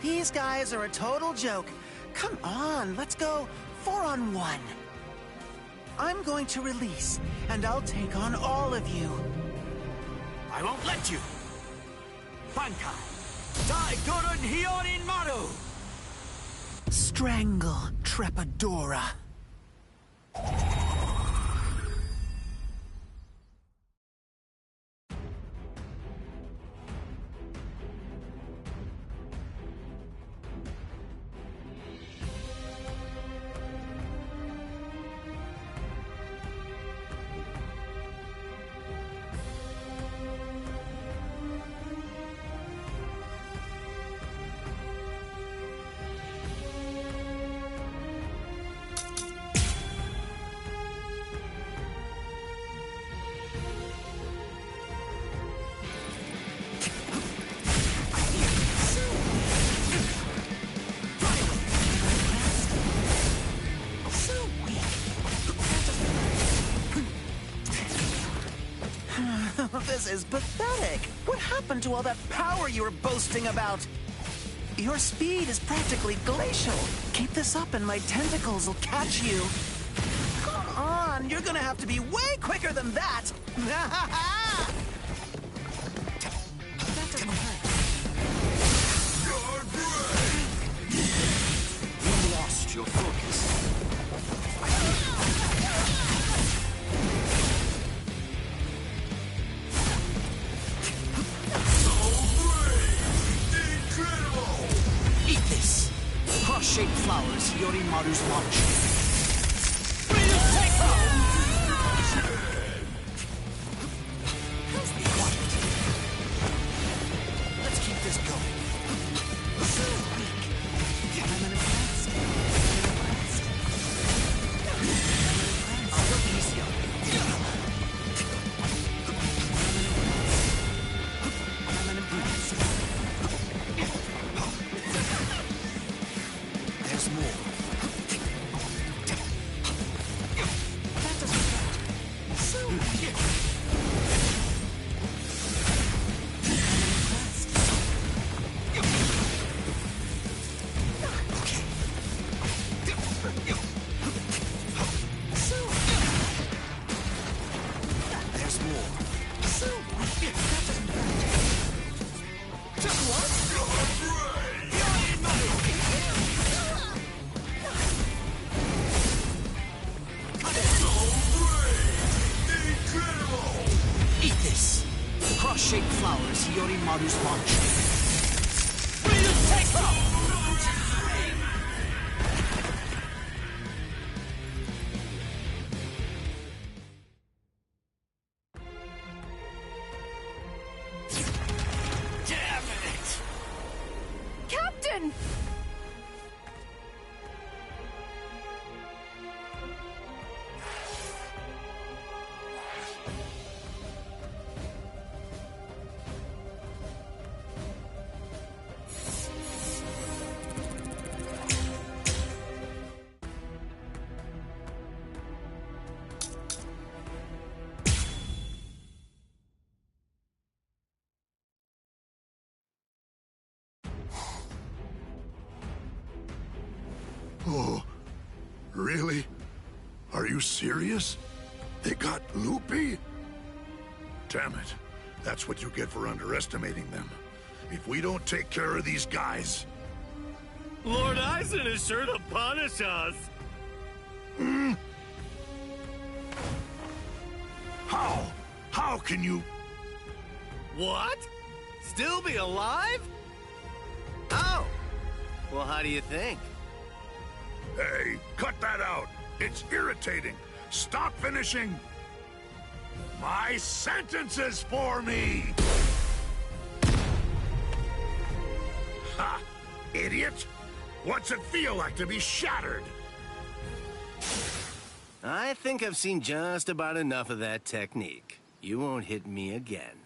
These guys are a total joke. Come on, let's go 4-on-1. I'm going to release, and I'll take on all of you. I won't let you! Bankai! Dai Gurun Hyorin Maru! Strangle Trepadora. This is pathetic. What happened to all that power you were boasting about? Your speed is practically glacial. Keep this up and my tentacles will catch you. Come on, you're gonna have to be way quicker than that. That doesn't hurt. You lost your focus. Cross-shaped flowers, Yorimaru's launch. Let's keep this going. So weak. I'm impressed. I'll go easy on you. I'm impressed. There's more. That doesn't hurt. So weak. Cross-shaped flowers, Yorimaru's launch. Damn it! Captain! Oh, really? Are you serious? They got Loopy? Damn it. That's what you get for underestimating them. If we don't take care of these guys... Lord Eisen is sure to punish us! How? How can you... What? Still be alive? Oh! Well, how do you think? Hey, cut that out! It's irritating. Stop finishing my sentences for me! Ha! Idiot! What's it feel like to be shattered? I think I've seen just about enough of that technique. You won't hit me again.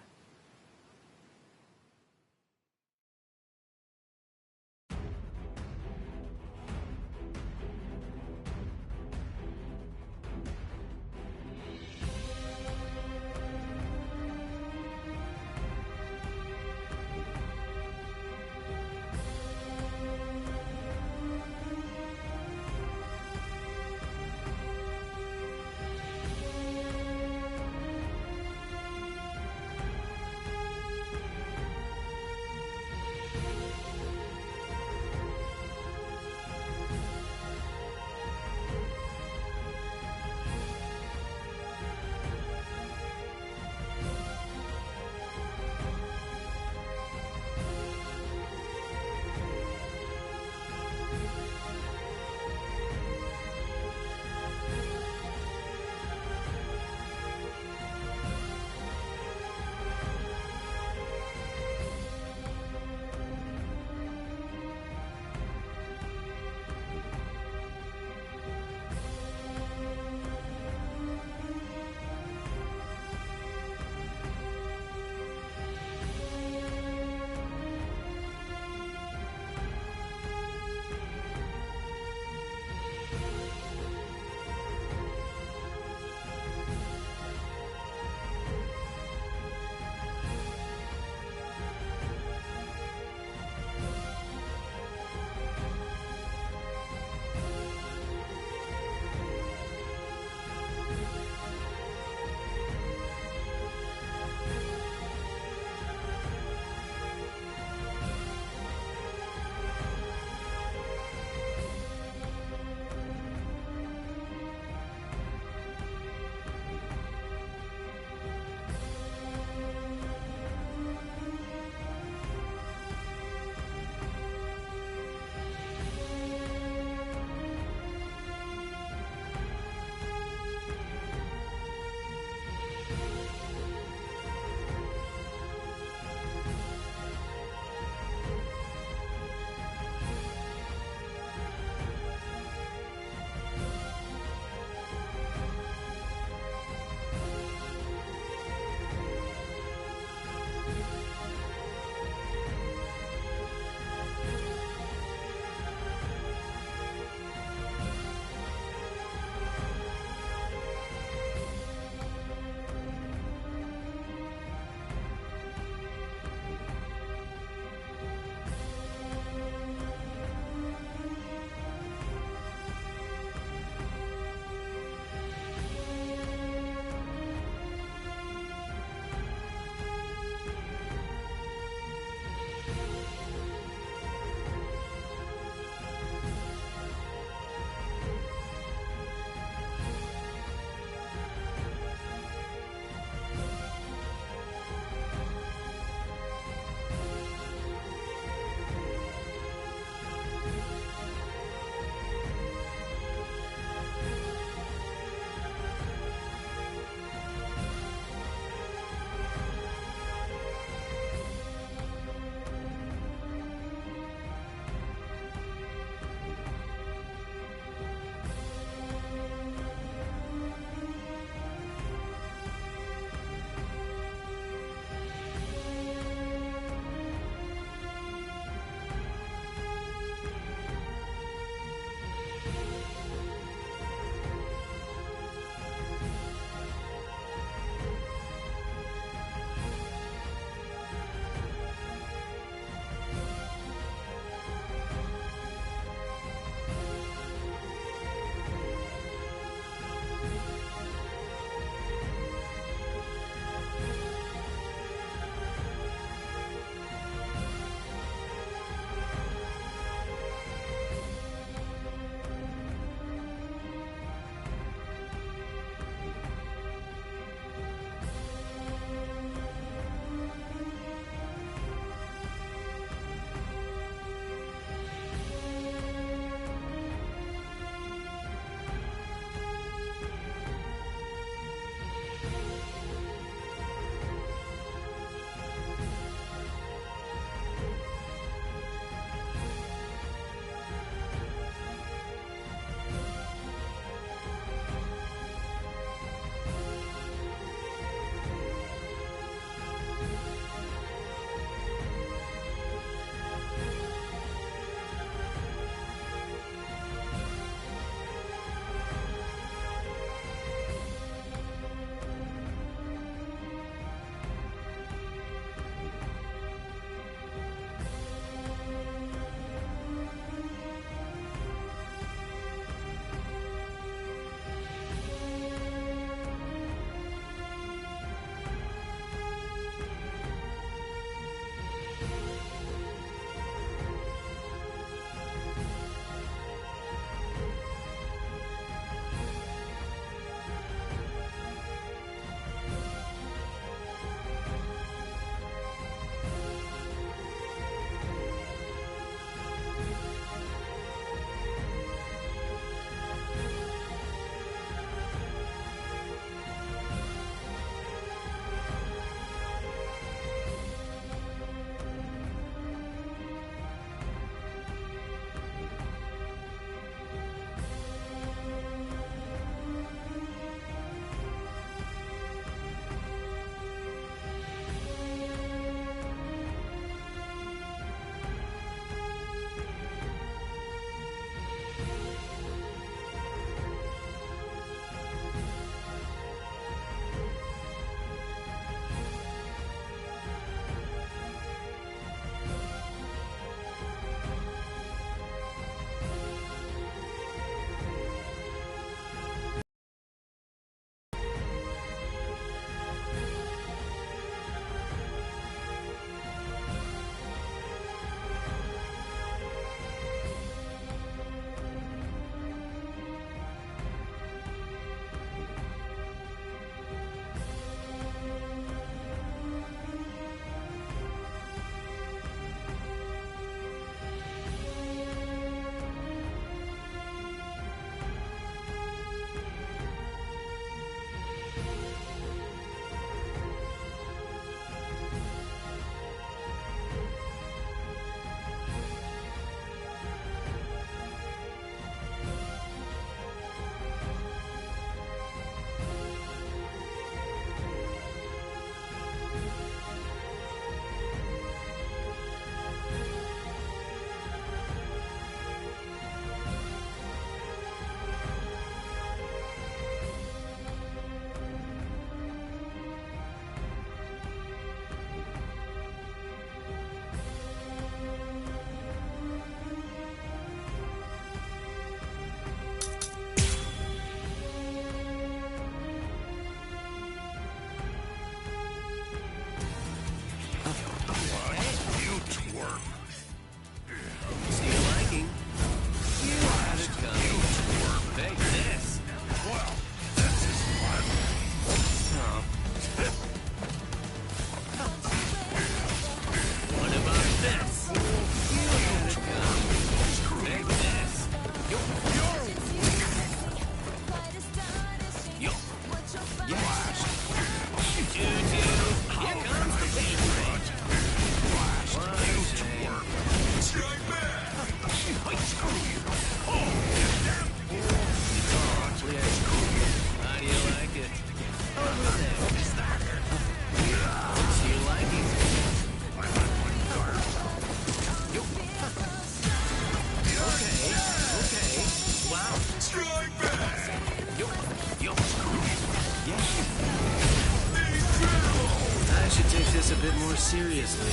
more seriously.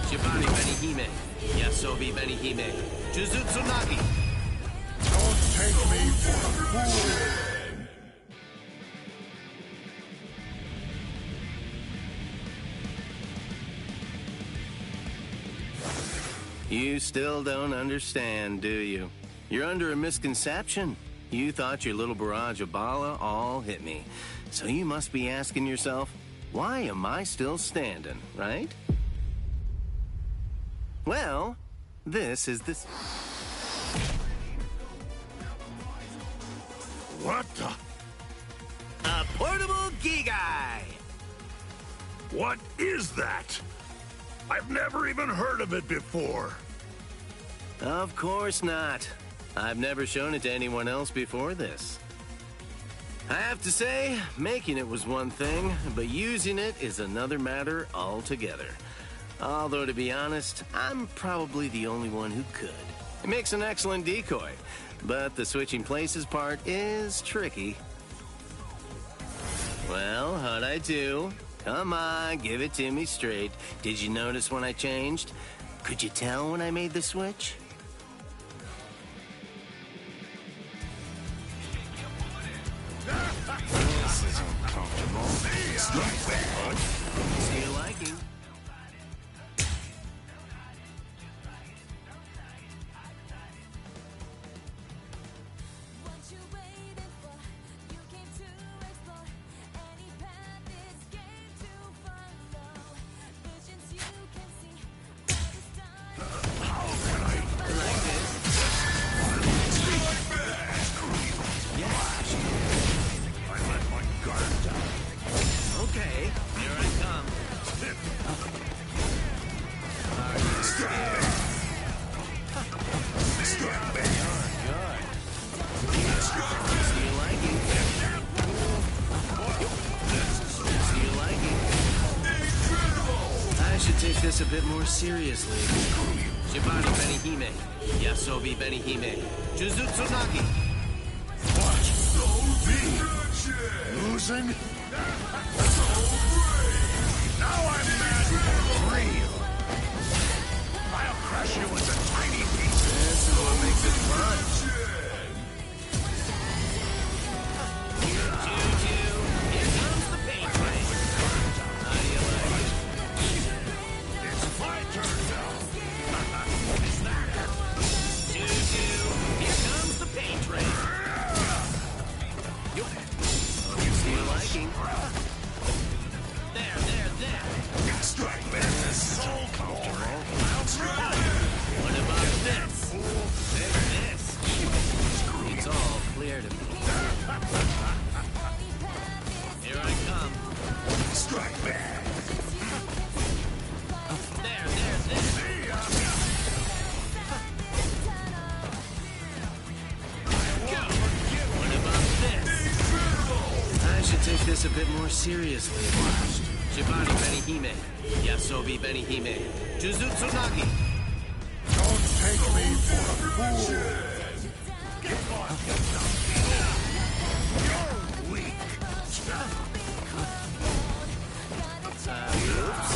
Shibari Benihime, Yasobi Benihime, Jujutsu Nagi. Don't take me for a fool! You still don't understand, do you? You're under a misconception. You thought your little barrage of bala all hit me. So you must be asking yourself, why am I still standing, right? Well, this is the... What the? A portable Gigai! What is that? I've never even heard of it before. Of course not. I've never shown it to anyone else before this. I have to say, making it was one thing, but using it is another matter altogether. Although, to be honest, I'm probably the only one who could. It makes an excellent decoy, but the switching places part is tricky. Well, how'd I do? Come on, give it to me straight. Did you notice when I changed? Could you tell when I made the switch? This is uncomfortable. Strike back. See you liking. Take this a bit more seriously. Shibari Benihime, Yasobi Benihime, Jujutsu Nagi. What? So be losing? So brave! Now I'm mad for real! I'll crush you into tiny pieces! This is what makes it fun. Here comes the paint train. How do you like it? My turn now! Here comes the paint train. You see you liking? There. Strike, man! This is so comfortable! What about this? This. It's all clear to me. Here I come. Strike back! I should take this a bit more seriously. Shibari Benihime, Yasobi Benihime, Jujutsu Nagi. Don't take me for a fool! You're weak! Oops.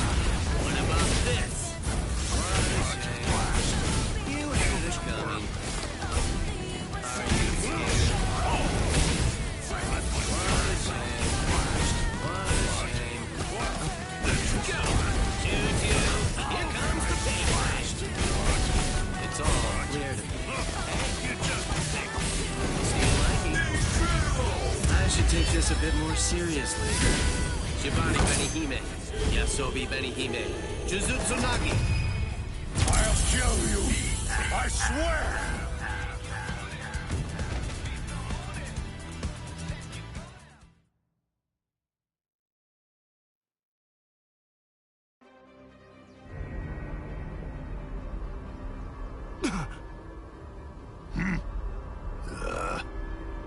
What about this? You had it coming. Are you scared? Here comes the paint blast. It's all clear to me. See you liking? I should take this a bit more seriously. Shibari Benihime, Yasobi Benihime, Jujutsu Nagi. I'll kill you! I swear!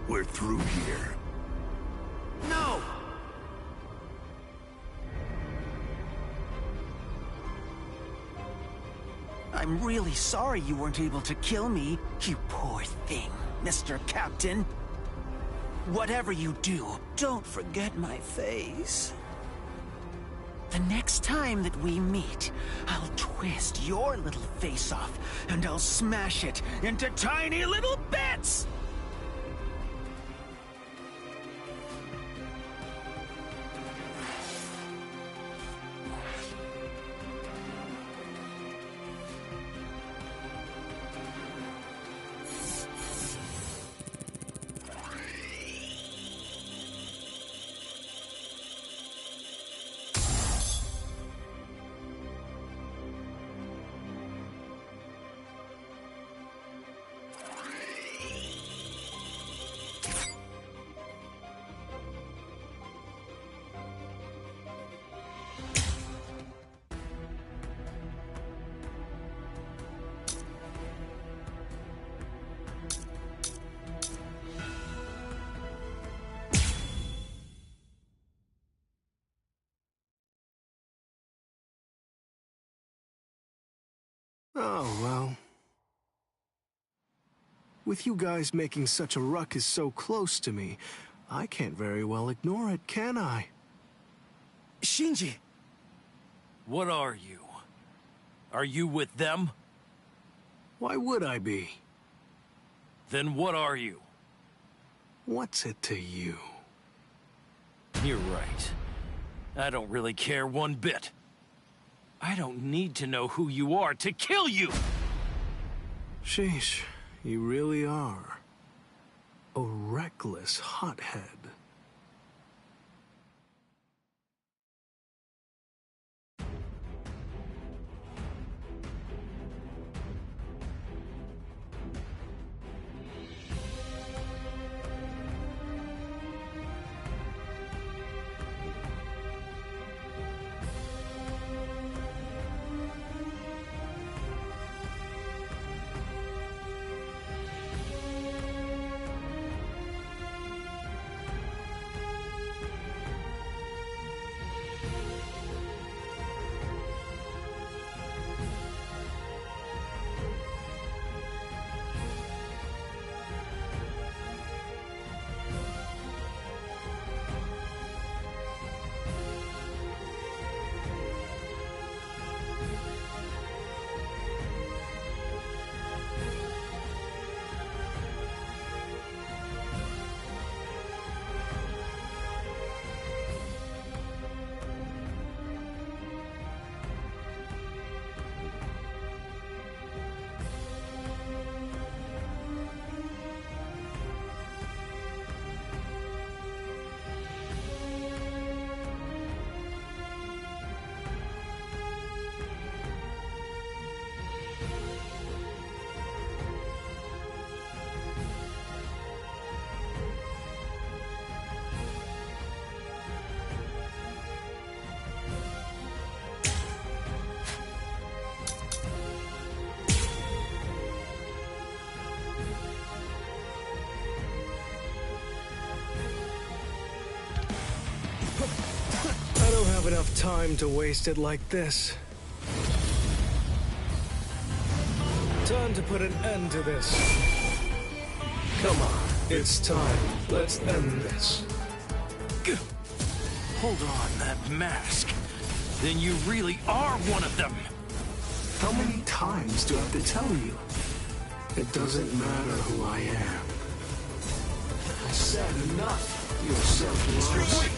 We're through here. No! I'm really sorry you weren't able to kill me, you poor thing, Mr. Captain. Whatever you do, don't forget my face. The next time that we meet, I'll twist your little face off, and I'll smash it into tiny little bits! Oh, well. With you guys making such a ruckus so close to me, I can't very well ignore it, can I? Shinji! What are you? Are you with them? Why would I be? Then what are you? What's it to you? You're right. I don't really care one bit. I don't need to know who you are to kill you! Sheesh, you really are a reckless hothead. I don't have enough time to waste it like this. Time to put an end to this. Come on, it's time. Let's end this. Hold on, that mask. Then you really are one of them. How many times do I have to tell you? It doesn't matter who I am. I said enough. You're self-lost.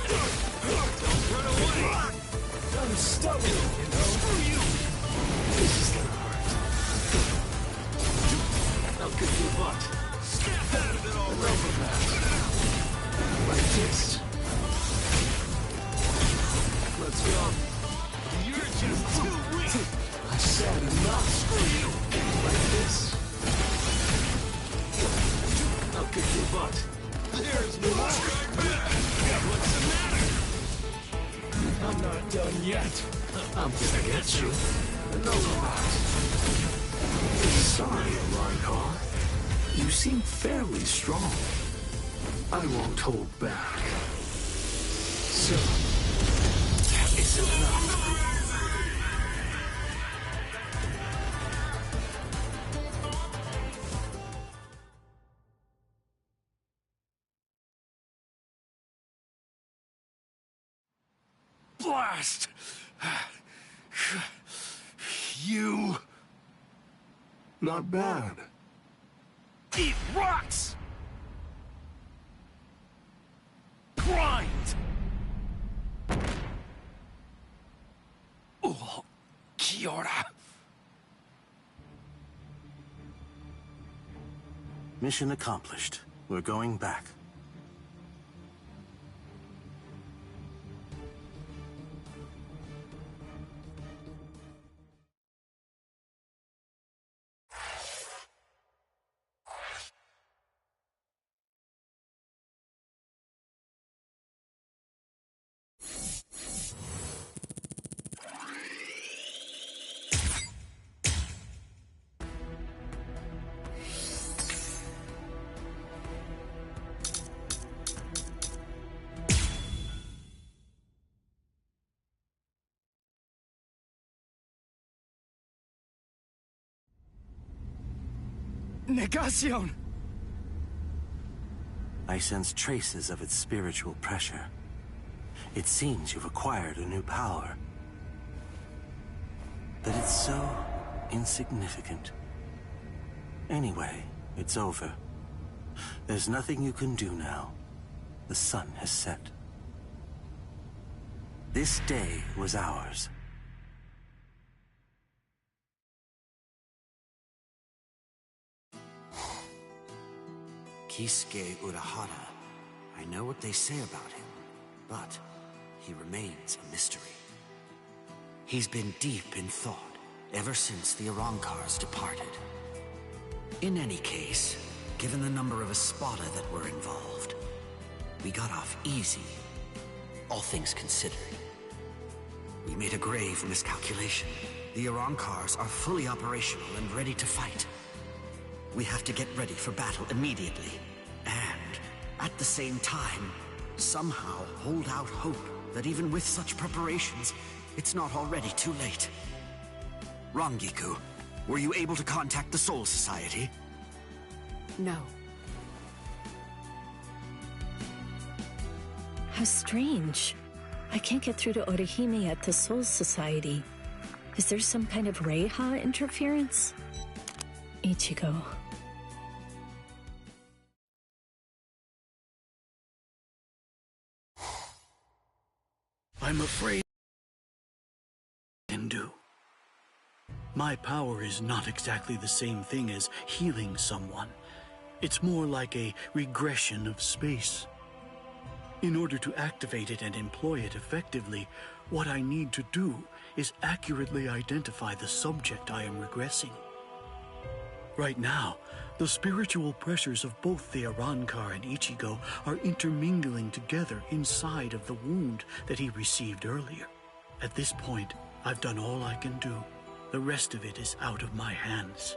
Don't run away! I'm stubborn, you know? Screw you! This is gonna hurt. I'll kick your butt. Snap out of it already! Like this. Let's go. You're just too weak! I said enough. Screw you! Like this. I'll kick your butt. There's no more! Strike back! What's the matter? I'm not done yet. I'm gonna get you. No, I'm not. Sorry, Reinhardt. You seem fairly strong. I won't hold back. So, that isn't enough. blast! You... Not bad. Eat rocks! Grind! Oh, Kiora. Mission accomplished. We're going back. Negación! I sense traces of its spiritual pressure. It seems you've acquired a new power. But it's so insignificant. Anyway, it's over. There's nothing you can do now. The sun has set. This day was ours. Kisuke Urahara. I know what they say about him, but he remains a mystery. He's been deep in thought ever since the Arrancars departed. In any case, given the number of Espada that were involved, we got off easy, all things considered. We made a grave miscalculation. The Arrancars are fully operational and ready to fight. We have to get ready for battle immediately. And, at the same time, somehow hold out hope that even with such preparations, it's not already too late. Rangiku, were you able to contact the Soul Society? No. How strange. I can't get through to Orihime at the Soul Society. Is there some kind of Reiha interference? Ichigo. I'm afraid I can do. My power is not exactly the same thing as healing someone. It's more like a regression of space. In order to activate it and employ it effectively, what I need to do is accurately identify the subject I am regressing. Right now, the spiritual pressures of both the Arrancar and Ichigo are intermingling together inside of the wound that he received earlier. At this point, I've done all I can do. The rest of it is out of my hands.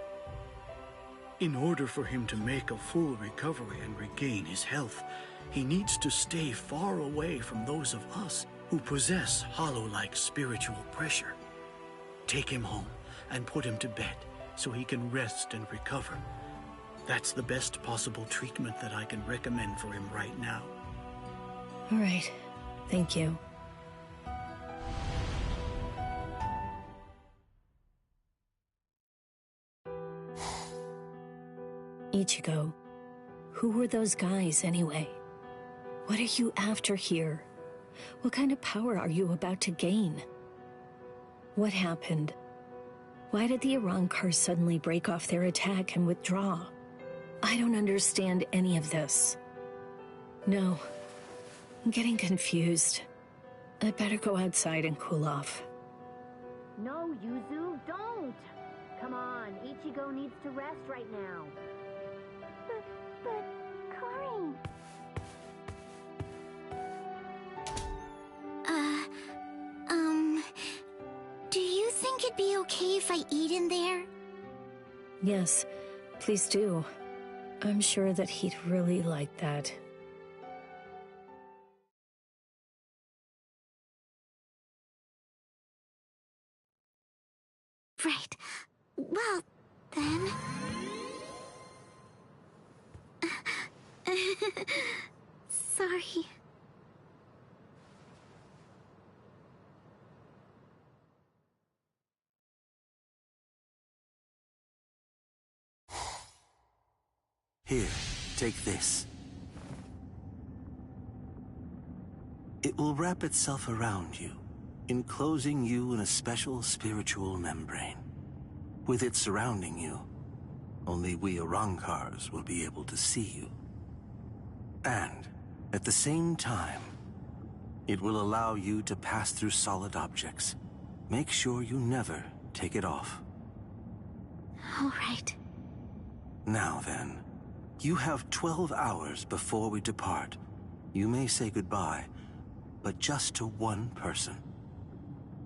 In order for him to make a full recovery and regain his health, he needs to stay far away from those of us who possess hollow-like spiritual pressure. Take him home and put him to bed so he can rest and recover. That's the best possible treatment that I can recommend for him right now. All right. Thank you. Ichigo, who were those guys anyway? What are you after here? What kind of power are you about to gain? What happened? Why did the Arrancars suddenly break off their attack and withdraw? I don't understand any of this. No, I'm getting confused. I'd better go outside and cool off. No, Yuzu, don't! Come on, Ichigo needs to rest right now. But, Karin... Do you think it'd be okay if I eat in there? Yes, please do. I'm sure that he'd really like that. Right. Well, then... Sorry. Here, take this. It will wrap itself around you, enclosing you in a special spiritual membrane. With it surrounding you, only we Arankars will be able to see you. And, at the same time, it will allow you to pass through solid objects. Make sure you never take it off. All right. Now then, you have 12 hours before we depart. You may say goodbye, but just to one person.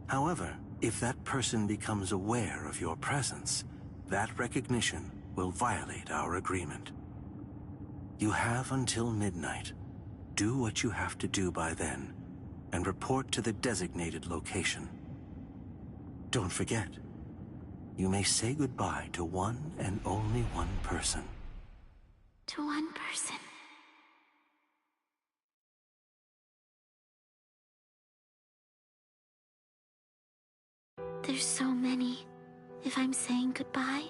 However, if that person becomes aware of your presence, that recognition will violate our agreement. You have until midnight. Do what you have to do by then, and report to the designated location. Don't forget, you may say goodbye to one and only one person. To one person. There's so many. If I'm saying goodbye,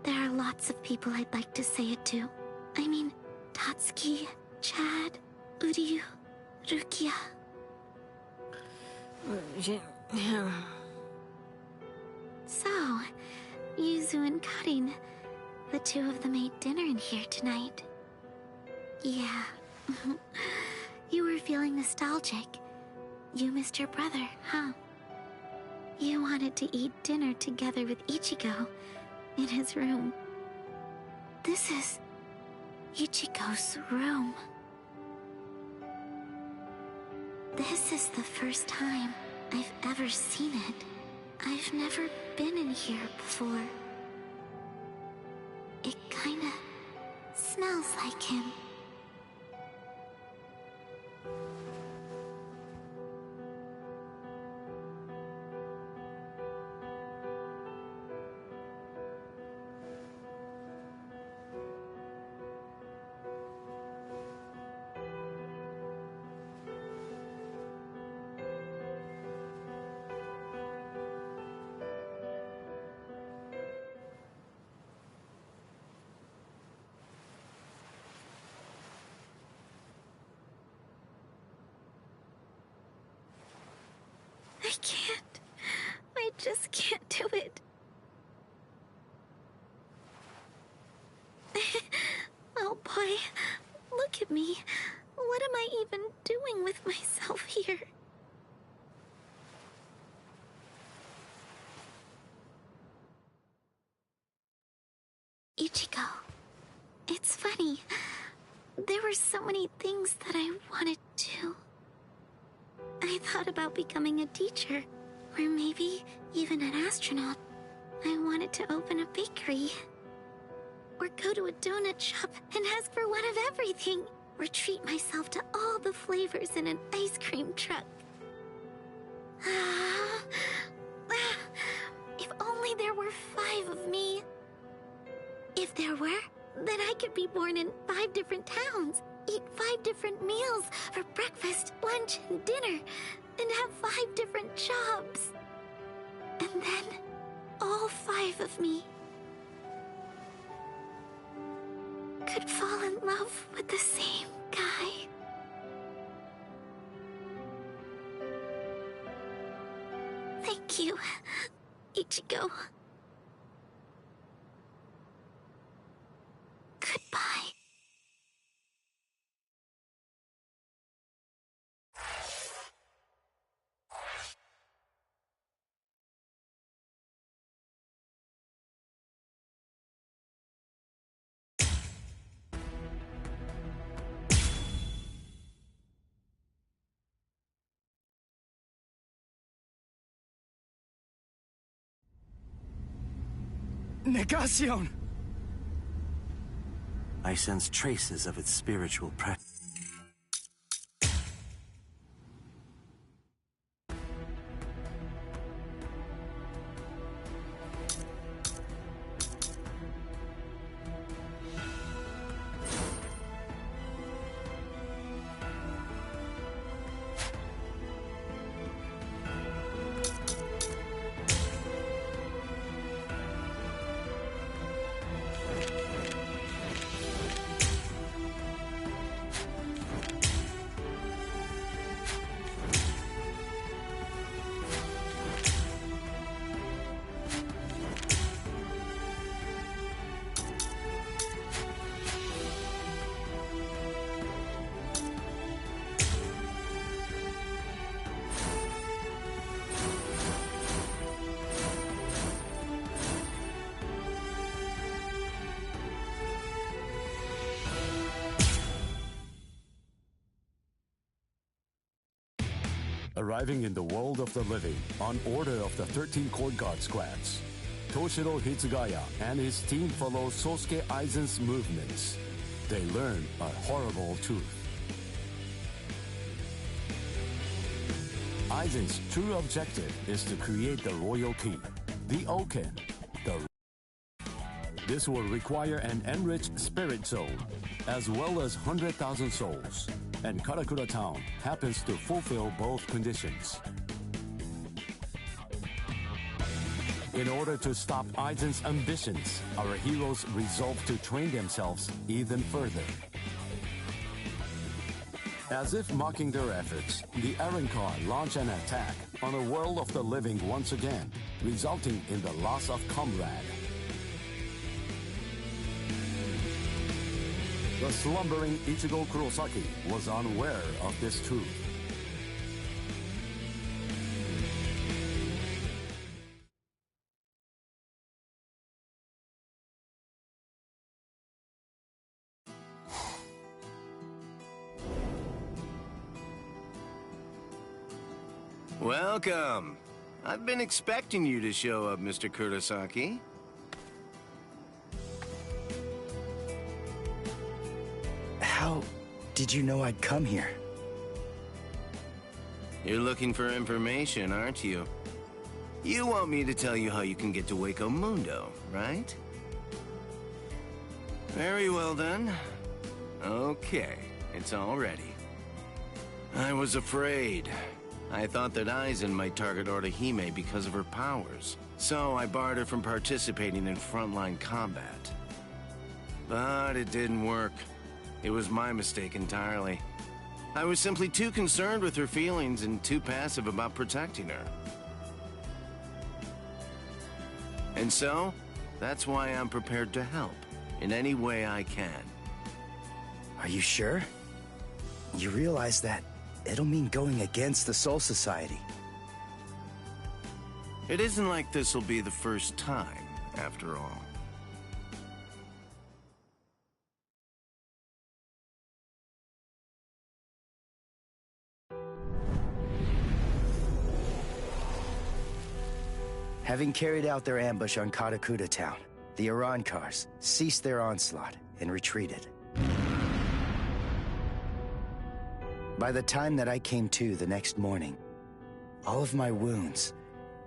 there are lots of people I'd like to say it to. I mean, Tatsuki, Chad, Uryu, Rukia. So, Yuzu and Karin, the two of them ate dinner in here tonight. Yeah. You were feeling nostalgic. You missed your brother, huh? You wanted to eat dinner together with Ichigo in his room. This is Ichigo's room. This is the first time I've ever seen it. I've never been in here before. It kinda smells like him. I can't. I just can't do it. Oh boy, look at me. What am I even doing with myself here? Ichigo, it's funny. There were so many things that I wanted to. I thought about becoming a teacher, or maybe even an astronaut. I wanted to open a bakery, or go to a donut shop and ask for one of everything, or treat myself to all the flavors in an ice cream truck. If only there were 5 of me. If there were, then I could be born in 5 different towns, eat 5 different meals for breakfast, lunch, and dinner, and have 5 different jobs. And then, all 5 of me could fall in love with the same guy. Thank you, Ichigo. Goodbye. Negacion! I sense traces of its spiritual practice. Arriving in the world of the living on order of the 13 Court Guard squads, Toshiro Hitsugaya and his team follow Sosuke Aizen's movements. They learn a horrible truth. Aizen's true objective is to create the royal key, the Oken. This will require an enriched spirit soul, as well as 100,000 souls, and Karakura Town happens to fulfill both conditions. In order to stop Aizen's ambitions, our heroes resolve to train themselves even further. As if mocking their efforts, the Arrancar launch an attack on a world of the living once again, resulting in the loss of comrade. The slumbering Ichigo Kurosaki was unaware of this truth. Welcome. I've been expecting you to show up, Mr. Kurosaki. How did you know I'd come here? You're looking for information, aren't you? You want me to tell you how you can get to Waco Mundo, right? Very well then. Okay, it's all ready. I was afraid. I thought that Aizen might target Orihime because of her powers, so I barred her from participating in frontline combat. But it didn't work. It was my mistake entirely. I was simply too concerned with her feelings and too passive about protecting her. And so, that's why I'm prepared to help in any way I can. Are you sure? You realize that it'll mean going against the Soul Society. It isn't like this'll be the first time, after all. Having carried out their ambush on Karakura Town, the Arrancars ceased their onslaught and retreated. By the time that I came to the next morning, all of my wounds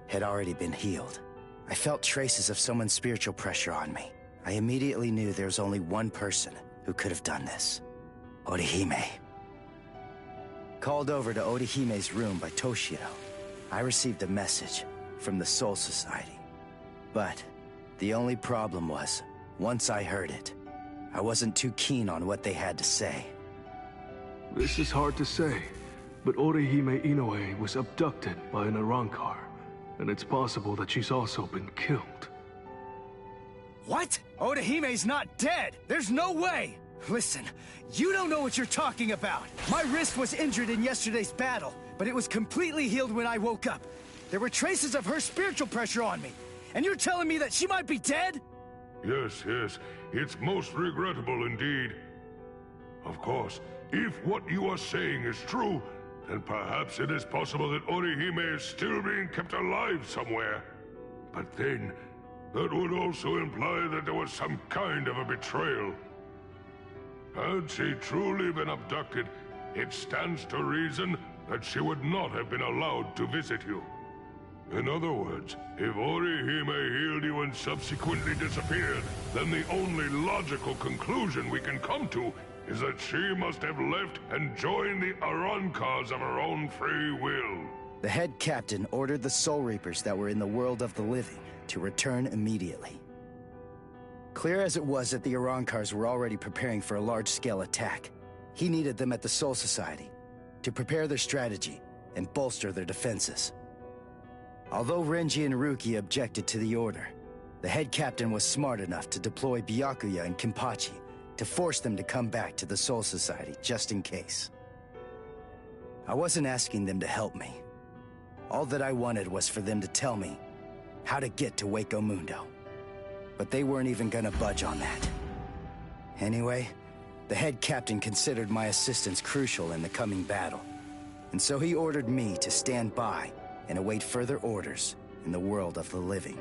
had already been healed. I felt traces of someone's spiritual pressure on me. I immediately knew there was only one person who could have done this. Orihime. Called over to Orihime's room by Toshiro, I received a message from the Soul Society. But the only problem was, once I heard it, I wasn't too keen on what they had to say. This is hard to say, but Orihime Inoue was abducted by an Arrancar, and it's possible that she's also been killed. What? Orihime's not dead! There's no way! Listen, you don't know what you're talking about! My wrist was injured in yesterday's battle, but it was completely healed when I woke up. There were traces of her spiritual pressure on me, and you're telling me that she might be dead? Yes, it's most regrettable indeed. Of course, if what you are saying is true, then perhaps it is possible that Orihime is still being kept alive somewhere. But then, that would also imply that there was some kind of a betrayal. Had she truly been abducted, it stands to reason that she would not have been allowed to visit you. In other words, if Orihime healed you and subsequently disappeared, then the only logical conclusion we can come to is that she must have left and joined the Arrancars of her own free will. The head captain ordered the Soul Reapers that were in the world of the living to return immediately. Clear as it was that the Arrancars were already preparing for a large-scale attack, he needed them at the Soul Society to prepare their strategy and bolster their defenses. Although Renji and Ruki objected to the order, the head captain was smart enough to deploy Byakuya and Kenpachi to force them to come back to the Soul Society just in case. I wasn't asking them to help me. All that I wanted was for them to tell me how to get to Waco Mundo. But they weren't even gonna budge on that. Anyway, the head captain considered my assistance crucial in the coming battle. And so he ordered me to stand by and await further orders in the world of the living.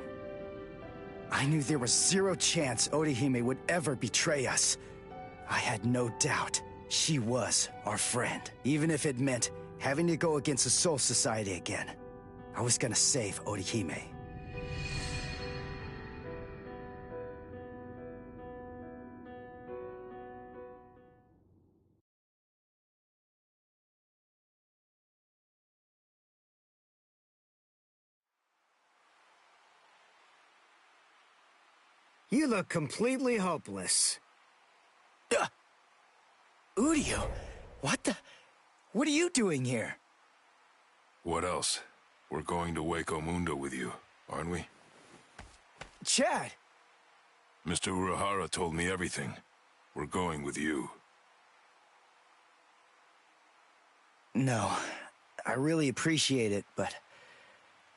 I knew there was zero chance Orihime would ever betray us. I had no doubt she was our friend, even if it meant having to go against the Soul Society again. I was gonna save Orihime. You look completely hopeless. Uryu, what are you doing here? What else? We're going to Waco Mundo with you, aren't we? Chad! Mr. Urahara told me everything. We're going with you. No, I really appreciate it, but...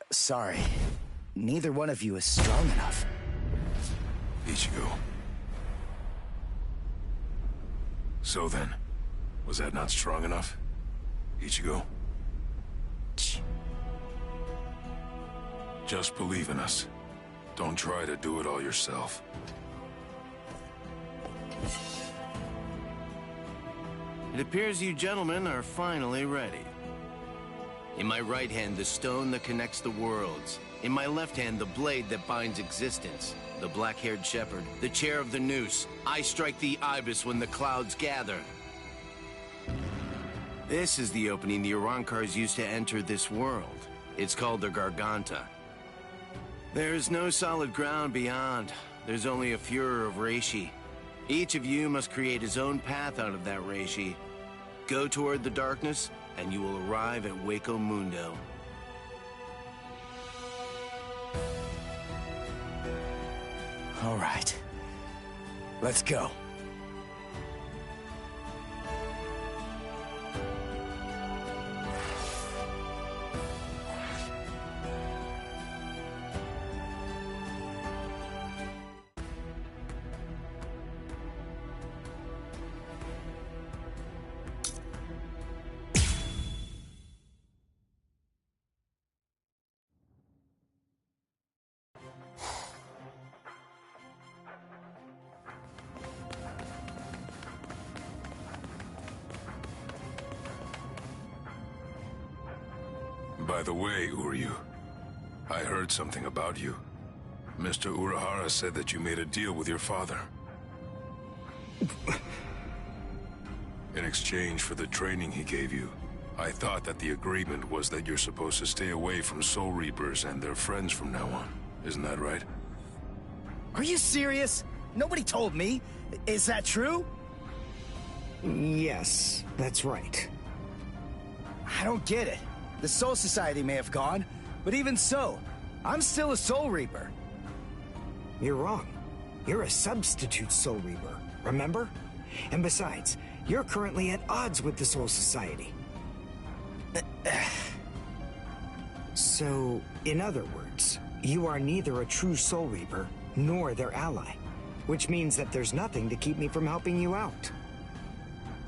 sorry. Neither one of you is strong enough. Ichigo. So then, was that not strong enough? Ichigo? Just believe in us. Don't try to do it all yourself. It appears you gentlemen are finally ready. In my right hand, the stone that connects the worlds. In my left hand, the blade that binds existence. The black-haired shepherd, the chair of the noose. I strike the ibis when the clouds gather. This is the opening the Arankars used to enter this world. It's called the Garganta. There is no solid ground beyond. There's only a furor of reishi. Each of you must create his own path out of that reishi. Go toward the darkness, and you will arrive at Waco Mundo. All right. Let's go. By the way, Uryu, I heard something about you. Mr. Urahara said that you made a deal with your father. In exchange for the training he gave you, I thought that the agreement was that you're supposed to stay away from Soul Reapers and their friends from now on. Isn't that right? Are you serious? Nobody told me. Is that true? Yes, that's right. I don't get it. The Soul Society may have gone, but even so, I'm still a Soul Reaper. You're wrong. You're a substitute Soul Reaper, remember? And besides, you're currently at odds with the Soul Society. So, in other words, you are neither a true Soul Reaper nor their ally, which means that there's nothing to keep me from helping you out.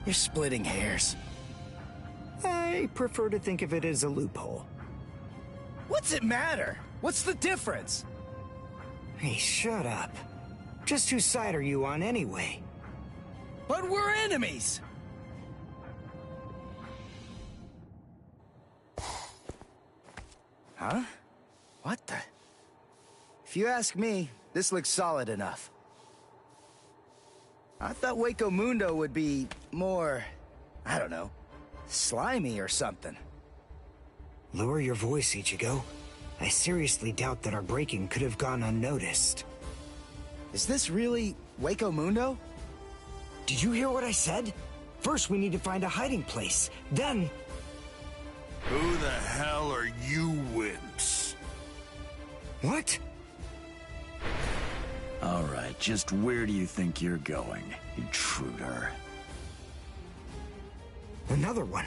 You're splitting hairs. I prefer to think of it as a loophole. What's it matter? What's the difference? Hey, shut up. Just whose side are you on anyway? But we're enemies! Huh? What the? If you ask me, this looks solid enough. I thought Waco Mundo would be more, I don't know, slimy or something. Lower your voice, Ichigo. I seriously doubt that our breaking could have gone unnoticed. Is this really Waco Mundo? Did you hear what I said? First, we need to find a hiding place. Then... Who the hell are you wimps? What? All right, just where do you think you're going, intruder? Another one.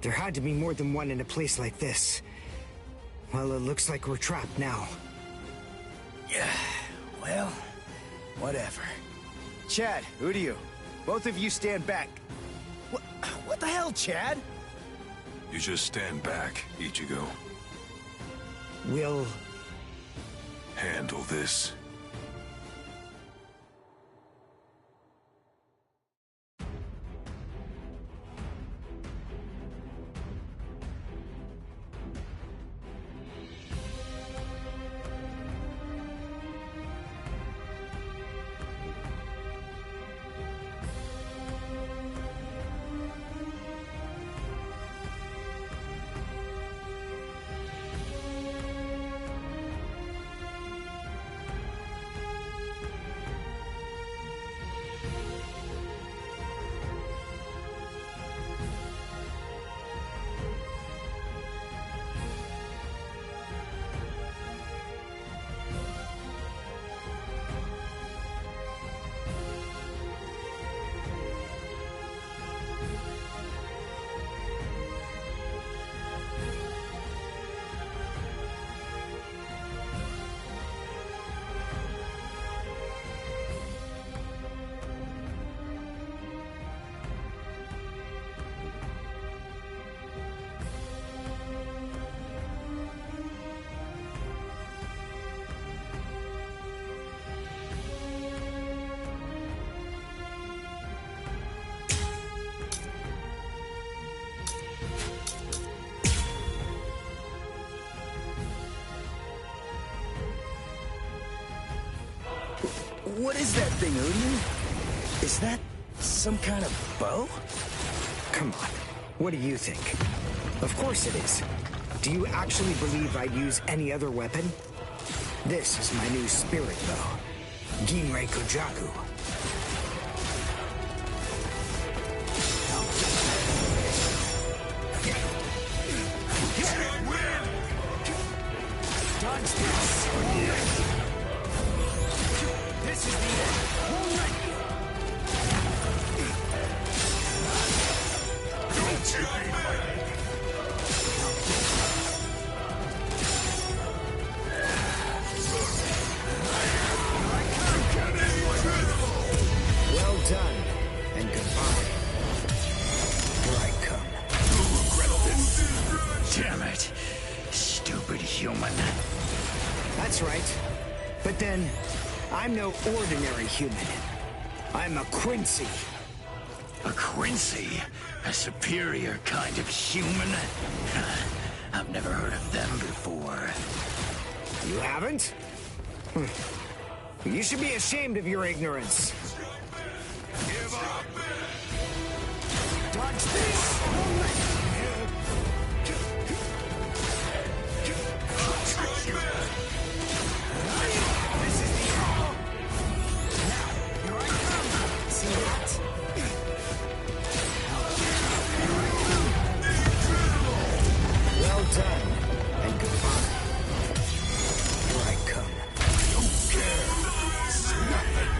There had to be more than one in a place like this. Well, it looks like we're trapped now. Yeah, well, whatever. Chad, Uryu, both of you stand back. What the hell, Chad? You just stand back, Ichigo. We'll... handle this. What is that thing, Odin? Is that some kind of bow? Come on. What do you think? Of course it is. Do you actually believe I'd use any other weapon? This is my new spirit bow. Ginrei Kojaku. Dodge this! This is the end. Don't you well done, and goodbye. Here I come. You'll regret this. Damn it. Stupid human. That's right. But then, I'm no ordinary human. I'm a Quincy. A Quincy? A superior kind of human? I've never heard of them before. You haven't? You should be ashamed of your ignorance. Give up! Dodge this! Well done, and goodbye. Here I come. Don't care. It's nothing.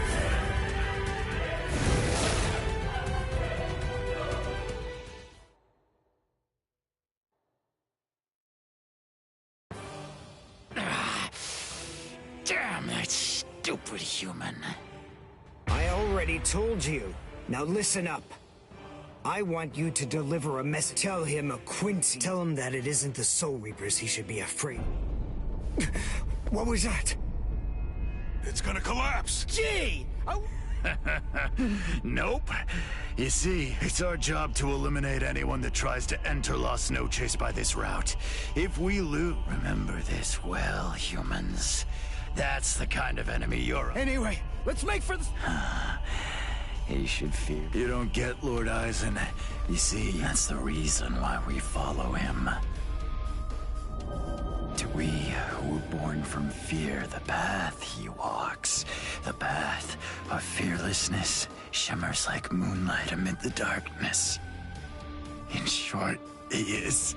Damn that stupid human. I already told you. Now listen up. I want you to deliver a message. Tell him a Quincy. Tell him that it isn't the Soul Reapers he should be afraid. What was that? It's gonna collapse! Gee! Nope. You see, it's our job to eliminate anyone that tries to enter Las Noches by this route. If we lose... Remember this well, humans. That's the kind of enemy you're... Anyway, let's make for the... He should fear. You don't get, Lord Eisen. You see, that's the reason why we follow him. To we who were born from fear, the path he walks, the path of fearlessness, shimmers like moonlight amid the darkness. In short, he is...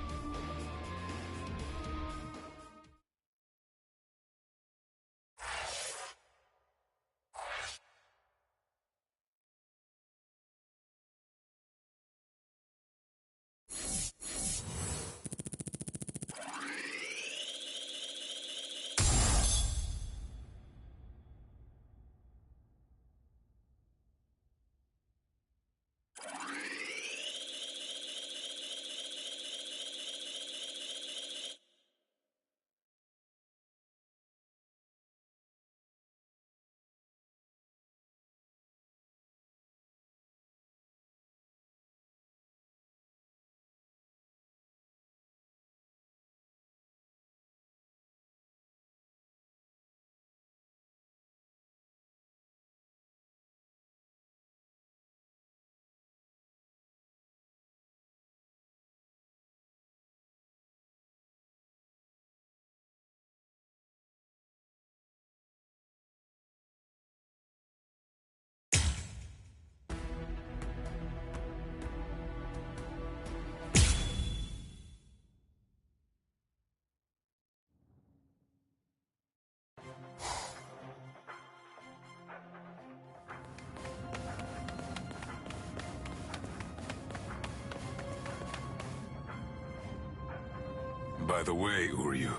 By the way, Uryu,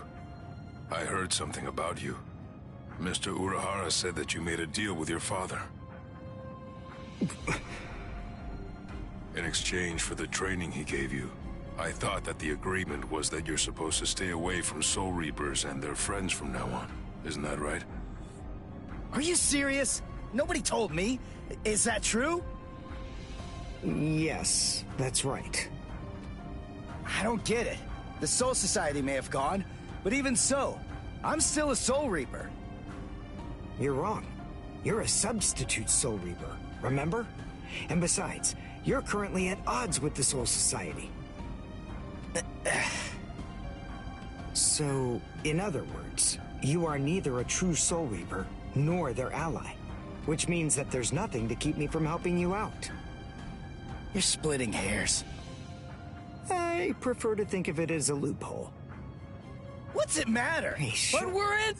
I heard something about you. Mr. Urahara said that you made a deal with your father. In exchange for the training he gave you, I thought that the agreement was that you're supposed to stay away from Soul Reapers and their friends from now on. Isn't that right? Are you serious? Nobody told me. Is that true? Yes, that's right. I don't get it. The Soul Society may have gone, but even so, I'm still a Soul Reaper. You're wrong. You're a substitute Soul Reaper, remember? And besides, you're currently at odds with the Soul Society. So, in other words, you are neither a true Soul Reaper nor their ally, which means that there's nothing to keep me from helping you out. You're splitting hairs. I prefer to think of it as a loophole. What's it matter? Hey, sure. But we're in...